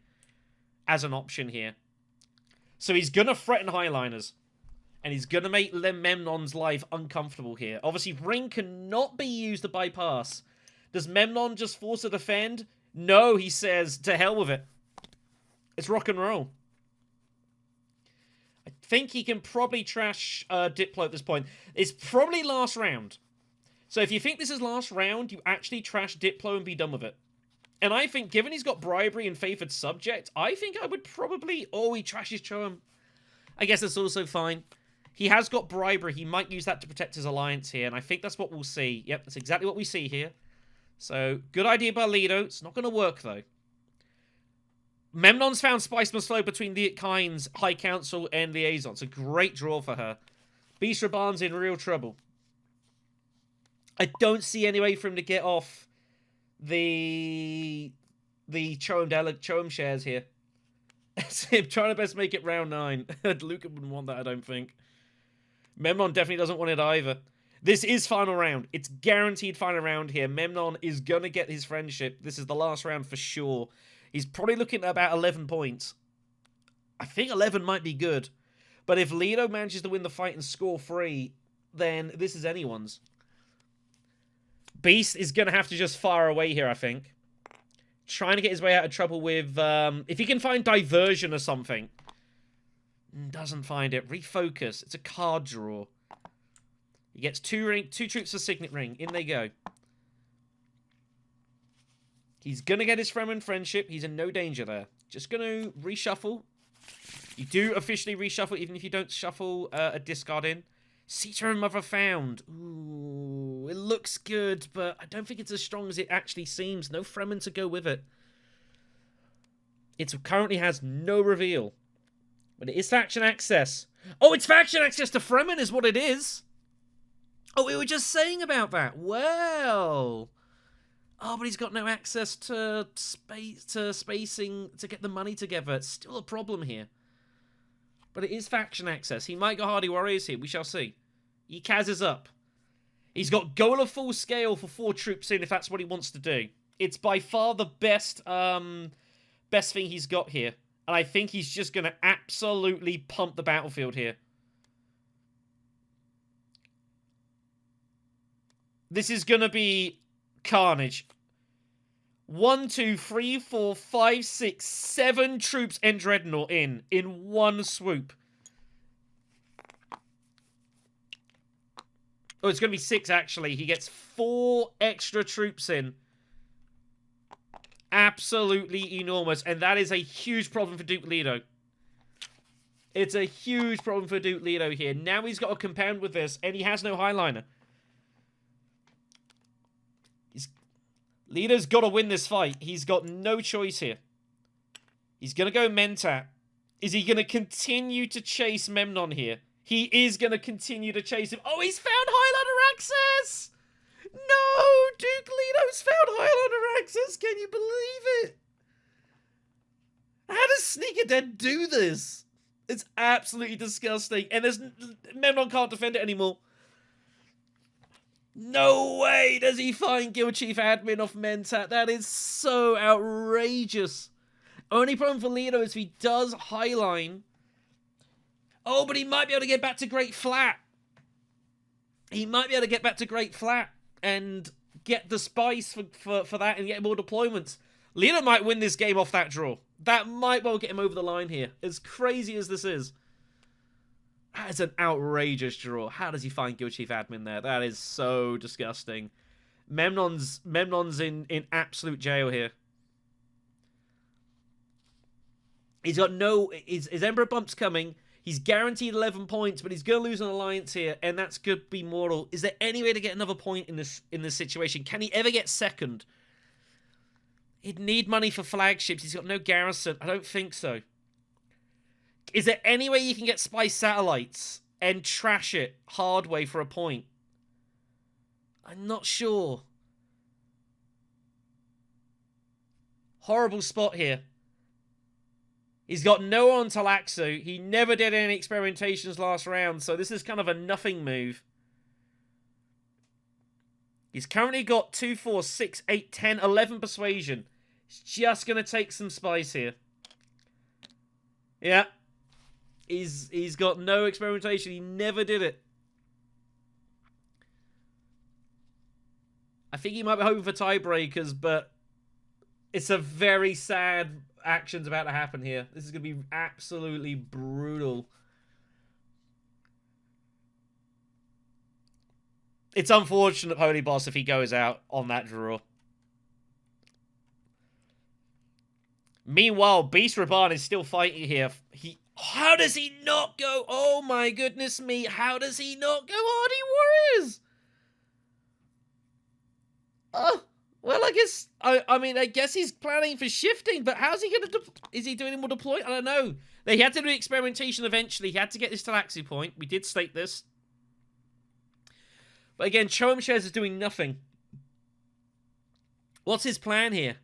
as an option here. So he's going to threaten Highliners. And he's going to make Memnon's life uncomfortable here. Obviously, Ring cannot be used to bypass. Does Memnon just force to defend? No, he says, to hell with it. It's rock and roll. I think he can probably trash Diplo at this point. It's probably last round. So if you think this is last round, you actually trash Diplo and be done with it. And I think, given he's got bribery and favored subject, I think I would probably... Oh, he trashes Choem. I guess that's also fine. He has got bribery. He might use that to protect his alliance here, and I think that's what we'll see. Yep, that's exactly what we see here. So, good idea by Lido. It's not going to work, though. Memnon's found Spice Must Flow between the Kind's High Council and Liaison. It's a great draw for her. Beast Raban's in real trouble. I don't see any way for him to get off the Choem shares here. I'm trying to best make it round 9. Luca wouldn't want that, I don't think. Memnon definitely doesn't want it either. This is final round. It's guaranteed final round here. Memnon is going to get his friendship. This is the last round for sure. He's probably looking at about 11 points. I think 11 might be good. But if Lido manages to win the fight and score 3, then this is anyone's. Beast is going to have to just fire away here, I think. Trying to get his way out of trouble with... if he can find diversion or something. Doesn't find it. Refocus. It's a card draw. He gets 2 troops for Signet Ring. In they go. He's going to get his Fremen friendship. He's in no danger there. Just going to reshuffle. You do officially reshuffle, even if you don't shuffle a discard in. Sita and Mother found. Ooh, it looks good, but I don't think it's as strong as it actually seems. No Fremen to go with it. It currently has no reveal. But it is faction access. Oh, it's faction access to Fremen is what it is. Oh, we were just saying about that. Well. Oh, but he's got no access to spacing to get the money together. It's still a problem here. But it is faction access. He might go Hardy Warriors here. We shall see. Ekaz is up. He's got Gola full scale for 4 troops in if that's what he wants to do. It's by far the best thing he's got here. And I think he's just going to absolutely pump the battlefield here. This is going to be carnage. 1, 2, 3, 4, 5, 6, 7 troops and Dreadnought in one swoop. Oh, it's going to be 6, actually. He gets 4 extra troops in. Absolutely enormous. And that is a huge problem for Duke Leto. It's a huge problem for Duke Leto here. Now he's got to compound with this, and he has no highliner. Leto's got to win this fight. He's got no choice here. He's going to go Mentat. Is he going to continue to chase Memnon here? He is going to continue to chase him. Oh, he's found highliner access! No! Duke Leto's found highliner access! Can you believe it? How does SneakerDead do this? It's absolutely disgusting. And Memnon can't defend it anymore. No way does he find Guild Chief Admin off Mentat. That is so outrageous. Only problem for Leto is if he does highline. Oh, but he might be able to get back to Great Flat. He might be able to get back to Great Flat and get the spice for that and get more deployments. Leto might win this game off that draw. That might well get him over the line here. As crazy as this is. That is an outrageous draw. How does he find Guild Chief Admin there? That is so disgusting. Memnon's in absolute jail here. He's got no... His Emperor bump's coming. He's guaranteed 11 points, but he's going to lose an alliance here, and that's going to be mortal. Is there any way to get another point in this situation? Can he ever get second? He'd need money for flagships. He's got no garrison. I don't think so. Is there any way you can get Spice Satellites and trash it hard way for a point? I'm not sure. Horrible spot here. He's got no on Talaxu. He never did any experimentations last round, so this is kind of a nothing move. He's currently got 2, 4, 6, 8, 10, 11 persuasion. He's just going to take some spice here. Yeah. He's got no experimentation. He never did it. I think he might be hoping for tiebreakers, but it's a very sad action's about to happen here. This is going to be absolutely brutal. It's unfortunate, Holyboss, if he goes out on that draw. Meanwhile, Beast Raban is still fighting here. How does he not go? Oh my goodness me. How does he not go Hardy Warriors? Well, I guess, I guess he's planning for shifting, but how's he going to, is he doing any more deploy? I don't know. He had to do experimentation eventually. He had to get this Talaxi point. We did state this. But again, Choam Shares is doing nothing. What's his plan here?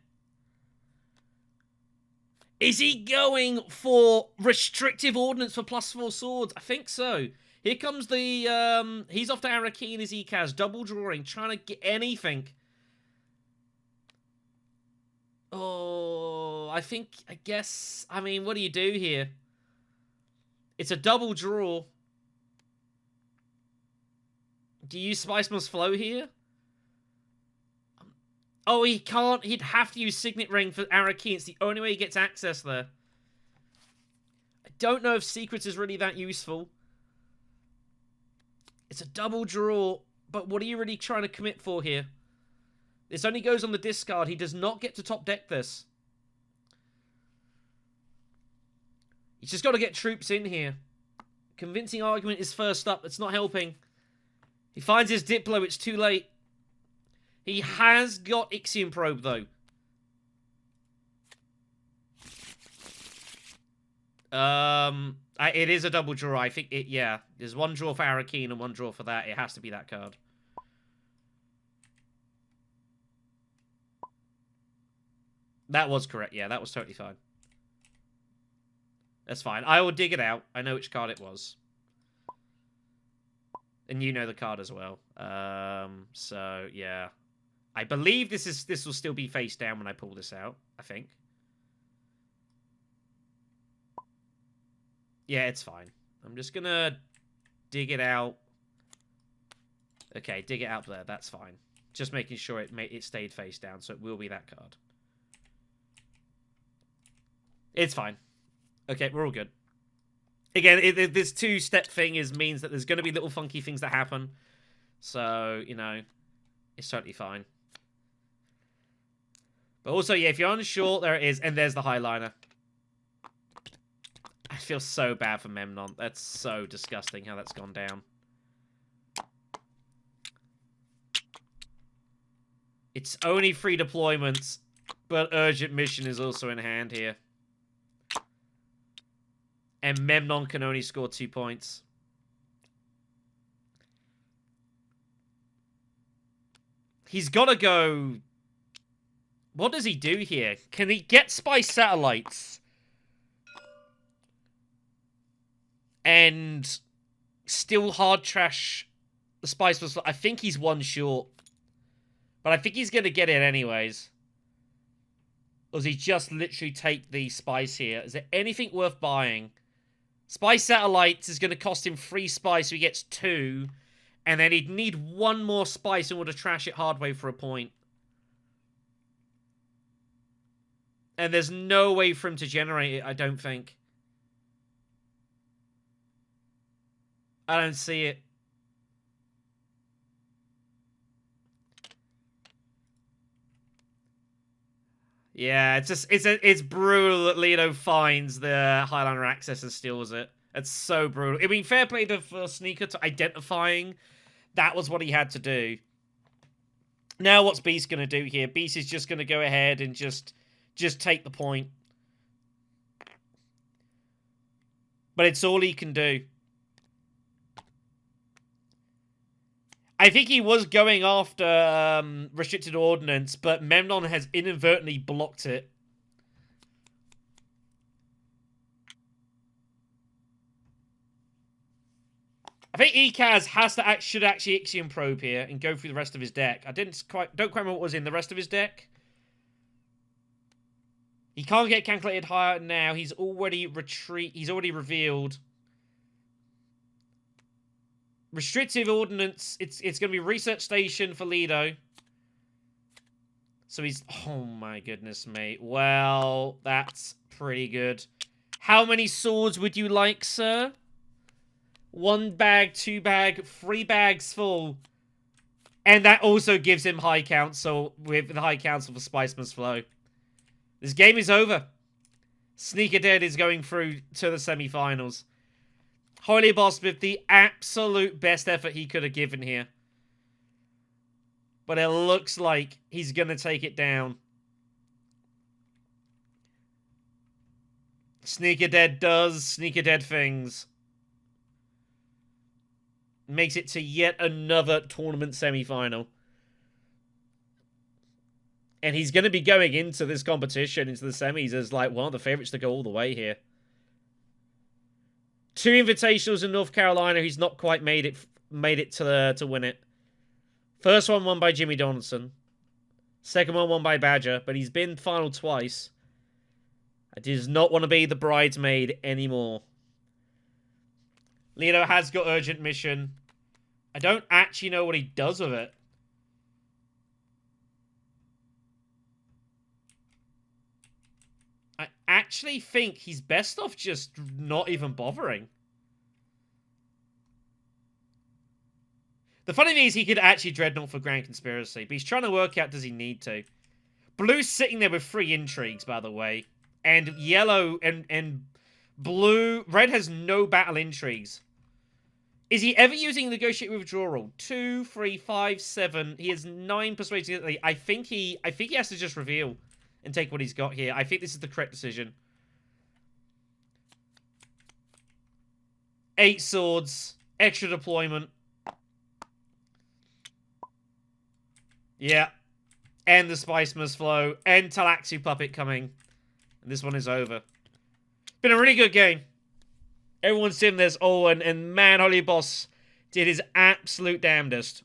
Is he going for restrictive ordnance for +4 swords? I think so. Here comes the, he's off to Arrakis and his ECAS. Double drawing, trying to get anything. Oh, I guess, what do you do here? It's a double draw. Do you use Spice Must Flow here? Oh, he can't. He'd have to use Signet Ring for Arrakis. It's the only way he gets access there. I don't know if Secrets is really that useful. It's a double draw, but what are you really trying to commit for here? This only goes on the discard. He does not get to top deck this. He's just got to get troops in here. Convincing argument is first up. That's not helping. He finds his Diplo. It's too late. He has got Ixion Probe, though. It is a double draw. I think it, yeah. There's one draw for Arrakis and one draw for that. It has to be that card. That was correct. Yeah, that was totally fine. That's fine. I will dig it out. I know which card it was. And you know the card as well. So, yeah. I believe this will still be face down when I pull this out, I think. Yeah, it's fine. I'm just gonna dig it out. Okay, dig it out there. That's fine. Just making sure it stayed face down, so it will be that card. It's fine. Okay, we're all good. Again, this two-step thing means that there's going to be little funky things that happen. So, you know, it's totally fine. But also, yeah, if you're unsure, there it is, and there's the highliner. I feel so bad for Memnon. That's so disgusting how that's gone down. It's only 3 deployments, but urgent mission is also in hand here. And Memnon can only score 2 points. He's got to go... What does he do here? Can he get spy satellites? And still hard trash the spice was... I think he's 1 short. But I think he's going to get it anyways. Or does he just literally take the spice here? Is there anything worth buying? Spy satellites is going to cost him 3 spice, so he gets 2. And then he'd need 1 more spice in order to trash it hard way for a point. And there's no way for him to generate it, I don't think. I don't see it. Yeah, it's brutal that Leto finds the Highlander access and steals it. It's so brutal. I mean, fair play to Sneaker to identifying that was what he had to do. Now what's Beast going to do here? Beast is just going to go ahead and just take the point. But it's all he can do. I think he was going after restricted ordnance, but Memnon has inadvertently blocked it. I think ECAS should actually Ixion probe here and go through the rest of his deck. Don't quite remember what was in the rest of his deck. He can't get calculated higher now. He's already revealed. Restrictive ordnance. It's going to be research station for Lido. So he's... Oh my goodness, mate. Well, that's pretty good. How many swords would you like, sir? 1 bag, 2 bag, 3 bags full. And that also gives him high council with the high council for Spiceman's Flow. This game is over. SneakerDead is going through to the semi-finals. Holyboss with the absolute best effort he could have given here. But it looks like he's going to take it down. SneakerDead does SneakerDead things. Makes it to yet another tournament semi-final. And he's going to be going into this competition, into the semis, as like one of the favorites to go all the way here. 2 invitationals in North Carolina. He's not quite made it to win it. First one won by Jimmy Donaldson. Second one won by Badger, but he's been final twice. I does not want to be the bridesmaid anymore. Leto has got urgent mission. I don't actually know what he does with it. I actually think he's best off just not even bothering. The funny thing is he could actually Dreadnought for Grand Conspiracy, but he's trying to work out, does he need to? Blue's sitting there with 3 intrigues, by the way. And yellow and blue... Red has no battle intrigues. Is he ever using negotiate withdrawal? 2, 3, 5, 7. He has 9 persuasive. I think he has to just reveal and take what he's got here. I think this is the correct decision. 8 swords. Extra deployment. Yeah. And the Spiceman's Flow. And Talaxu Puppet coming. And this one is over. Been a really good game. Everyone's seen this. Oh, and man, Holyboss did his absolute damnedest.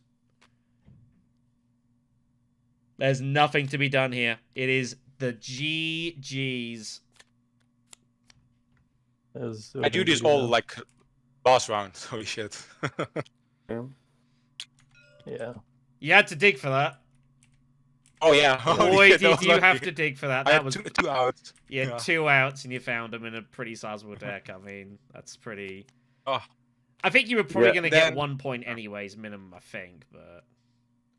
There's nothing to be done here. It is the GG's. I do this all like boss round. Holy shit. Yeah. You had to dig for that. Oh yeah. Boy, did you have to dig for that. I That had was 2 outs. yeah, 2 outs and you found them in a pretty sizable deck. I mean, that's pretty... Oh. I think you were probably going to get then... 1 point anyways, minimum, I think, but...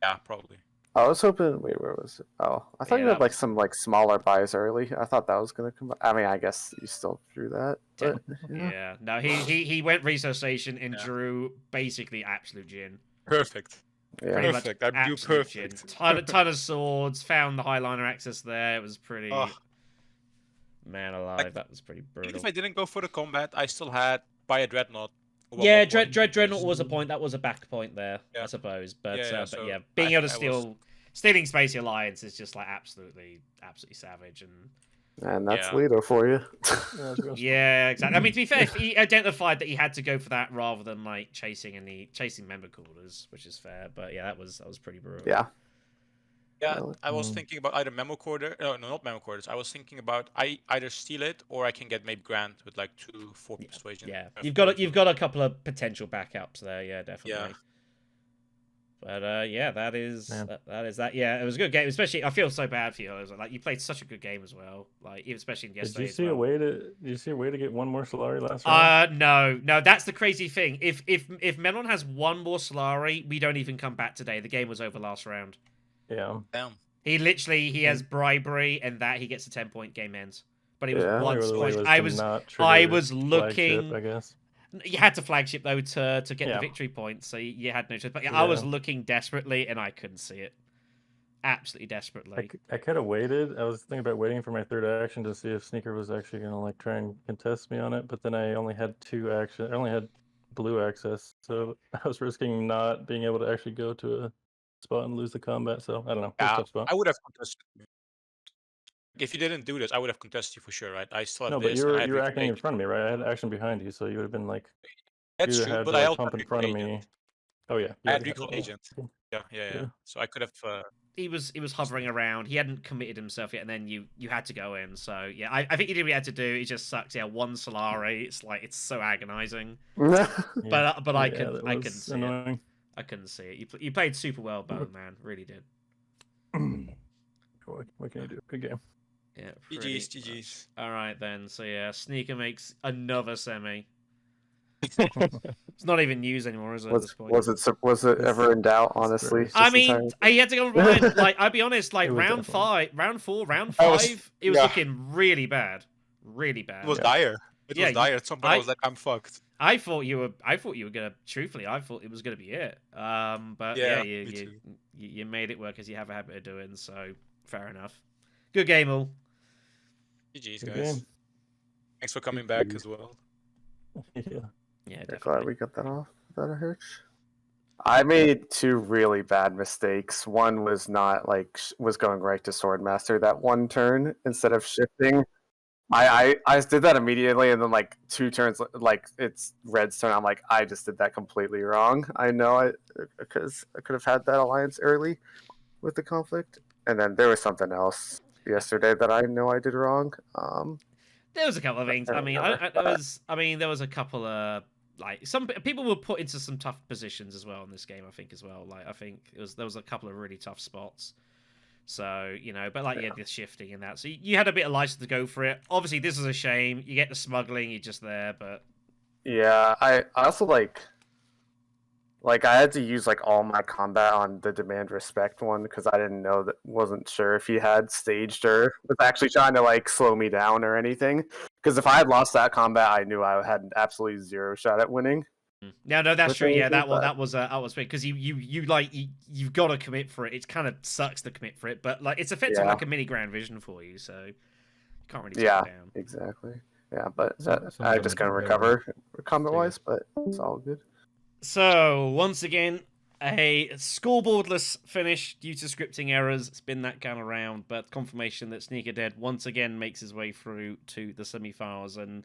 Yeah, probably. I was hoping. Wait, where was it? Oh, I thought Yeah, you had that like was- some like smaller buys early. I thought that was gonna come. I mean, I guess you still drew that, but yeah. Yeah, no, he went research station and Yeah. drew basically absolute gin. Perfect. Pretty Yeah. much Perfect. I do absolute gin. perfect. Ton of swords. Found the highliner access there. It was pretty. Oh, Man alive, like, that was pretty even brutal. if I didn't go for the combat, I still had buy a dreadnought. One Yeah, more point Dreadnought because- was a point. That was a back point there, I Yeah. suppose. But Yeah, but so yeah, being able to I was- stealing Space Alliance is just like absolutely savage. And And that's Yeah. Leto for you. yeah, exactly. I mean, to be fair, if he identified that he had to go for that rather than like chasing member quarters, which is fair. But yeah, that was pretty brutal. Yeah. Yeah, Well, I was thinking about either memo quarter. No, not memo quarters. I was thinking about I either steal it or I can get maybe Grant with like 2-4 persuasion. Yeah, you've got a couple of potential backups there. Yeah, definitely. Yeah. But yeah, that is Man. that is that. Yeah, it was a good game. Especially, I feel so bad for you. I was like, you played such a good game as well. Like, especially in Did yesterday. you as see well. did you see a way to get one more Solari last round? No, that's the crazy thing. If Melon has one more Solari, we don't even come back today. The game was over last round. Yeah. Damn. He has bribery, and that he gets a 10-point game ends. But it was Yeah. one Only point. was I to was not I trigger was looking. flagship, I guess. You had to flagship though to get the Yeah. victory point, so you had no choice. But I was Yeah. looking desperately, and I couldn't see it. Absolutely desperately. I could have waited. I was thinking about waiting for my third action to see if Sneaker was actually gonna like try and contest me on it, but then I only had 2 action. I only had blue access, so I was risking not being able to actually go to a spot and lose the combat. So I don't know. It was a Yeah, tough spot. I would have contested you. If you didn't do this, I would have contested you for sure, right? I still have No, but this. you and I were had you were Victor acting in Age. front of me, right? I had action behind you, so you would have been like That's you true, had but to I like also pump had in front of Victor me. Agent. Oh yeah, I you had already Recall that. Agent. Yeah. Yeah. So I could have. He was hovering around. He hadn't committed himself yet, and then you had to go in. So yeah, I think you did what you had to do. It just sucks. Yeah, one Solari. It's like it's so agonizing. Yeah. But I Yeah, couldn't that couldn't was see it. annoying. I couldn't see it. You played super well, Bone Man. Really did. What can you do? Good game. Yeah. GG's, pretty GG's. much. All right then. So yeah, Sneaker makes another semi. It's not even news anymore, is it? At this point. Was it ever in doubt? Honestly, very- I Just in mean, time? he had to go blind. Like, I'll be honest. Like It was round definitely- 5, round 4, round I was- 5, it was yeah. looking really bad, really bad. It was Yeah. dire. It Yeah, was dire. At some point, I was like, I'm fucked. I thought you were gonna. Truthfully, I thought it was gonna be it. But yeah, Yeah, me too. you made it work as you have a habit of doing. So fair enough. Good game, all. GG's, Good guys. game. Thanks for coming back as well. Yeah. Yeah, Yeah, glad definitely. we got that off without a hitch. I made 2 really bad mistakes. One was not like was going right to Swordmaster that one turn instead of shifting. I did that immediately, and then like 2 turns, like it's Red's turn. I'm like, I just did that completely wrong. I know because I could have had that alliance early with the conflict, and then there was something else yesterday that I know I did wrong. There was a couple of things. I mean, there was a couple of like some people were put into some tough positions as well in this game. I think as well. Like I think there was a couple of really tough spots. So but like the shifting and that. So you had a bit of license to go for it. Obviously, this is a shame. You get the smuggling, you're just there, but Yeah, I also like I had to use like all my combat on the demand respect one because I didn't know wasn't sure if he had staged or was actually trying to like slow me down or anything. Because if I had lost that combat, I knew I had absolutely 0 shot at winning. no, that's Which true. I Yeah, did, but- that was because you've got to commit for it. It kind of sucks to commit for it, but like it's effectively Yeah. like a mini Grand Vision for you, so you can't really take Yeah, it down. exactly. Yeah, but Some I of just them gonna are recover combat wise, but it's all good. So once again, a scoreboardless finish due to scripting errors. It's been that kind of round, but confirmation that SneakerDead once again makes his way through to the semi-finals. And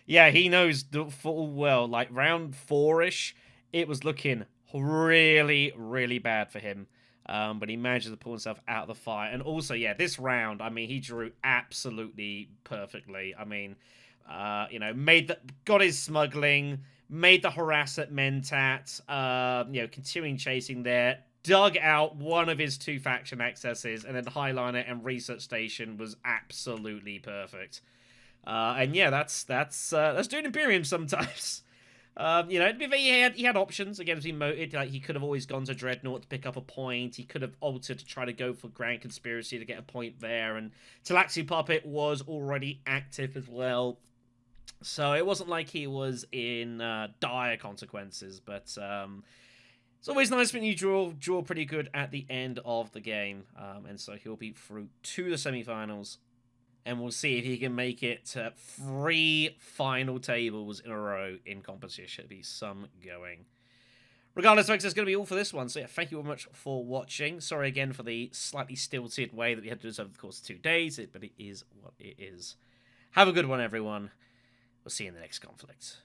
yeah, he knows full well, like round 4-ish, it was looking really, really bad for him. But he managed to pull himself out of the fight. And also, yeah, this round, I mean, he drew absolutely perfectly. I mean, got his smuggling, made the harass at Mentat, continuing chasing there, dug out one of his 2 faction accesses, and then Highliner and Research Station was absolutely perfect. And yeah, that's doing Imperium sometimes. You know, he had options again. As he moted, like he could have always gone to Dreadnought to pick up a point. He could have altered to try to go for Grand Conspiracy to get a point there, and Talaxi Puppet was already active as well. So it wasn't like he was in dire consequences, but it's always nice when you draw pretty good at the end of the game, and so he'll be through to the semi-finals, and we'll see if he can make it to 3 final tables in a row in competition. It'll be some going. Regardless, folks, that's going to be all for this one. So yeah, thank you very much for watching. Sorry again for the slightly stilted way that we had to do this over the course of 2 days, but it is what it is. Have a good one, everyone. We'll see you in the next conflict.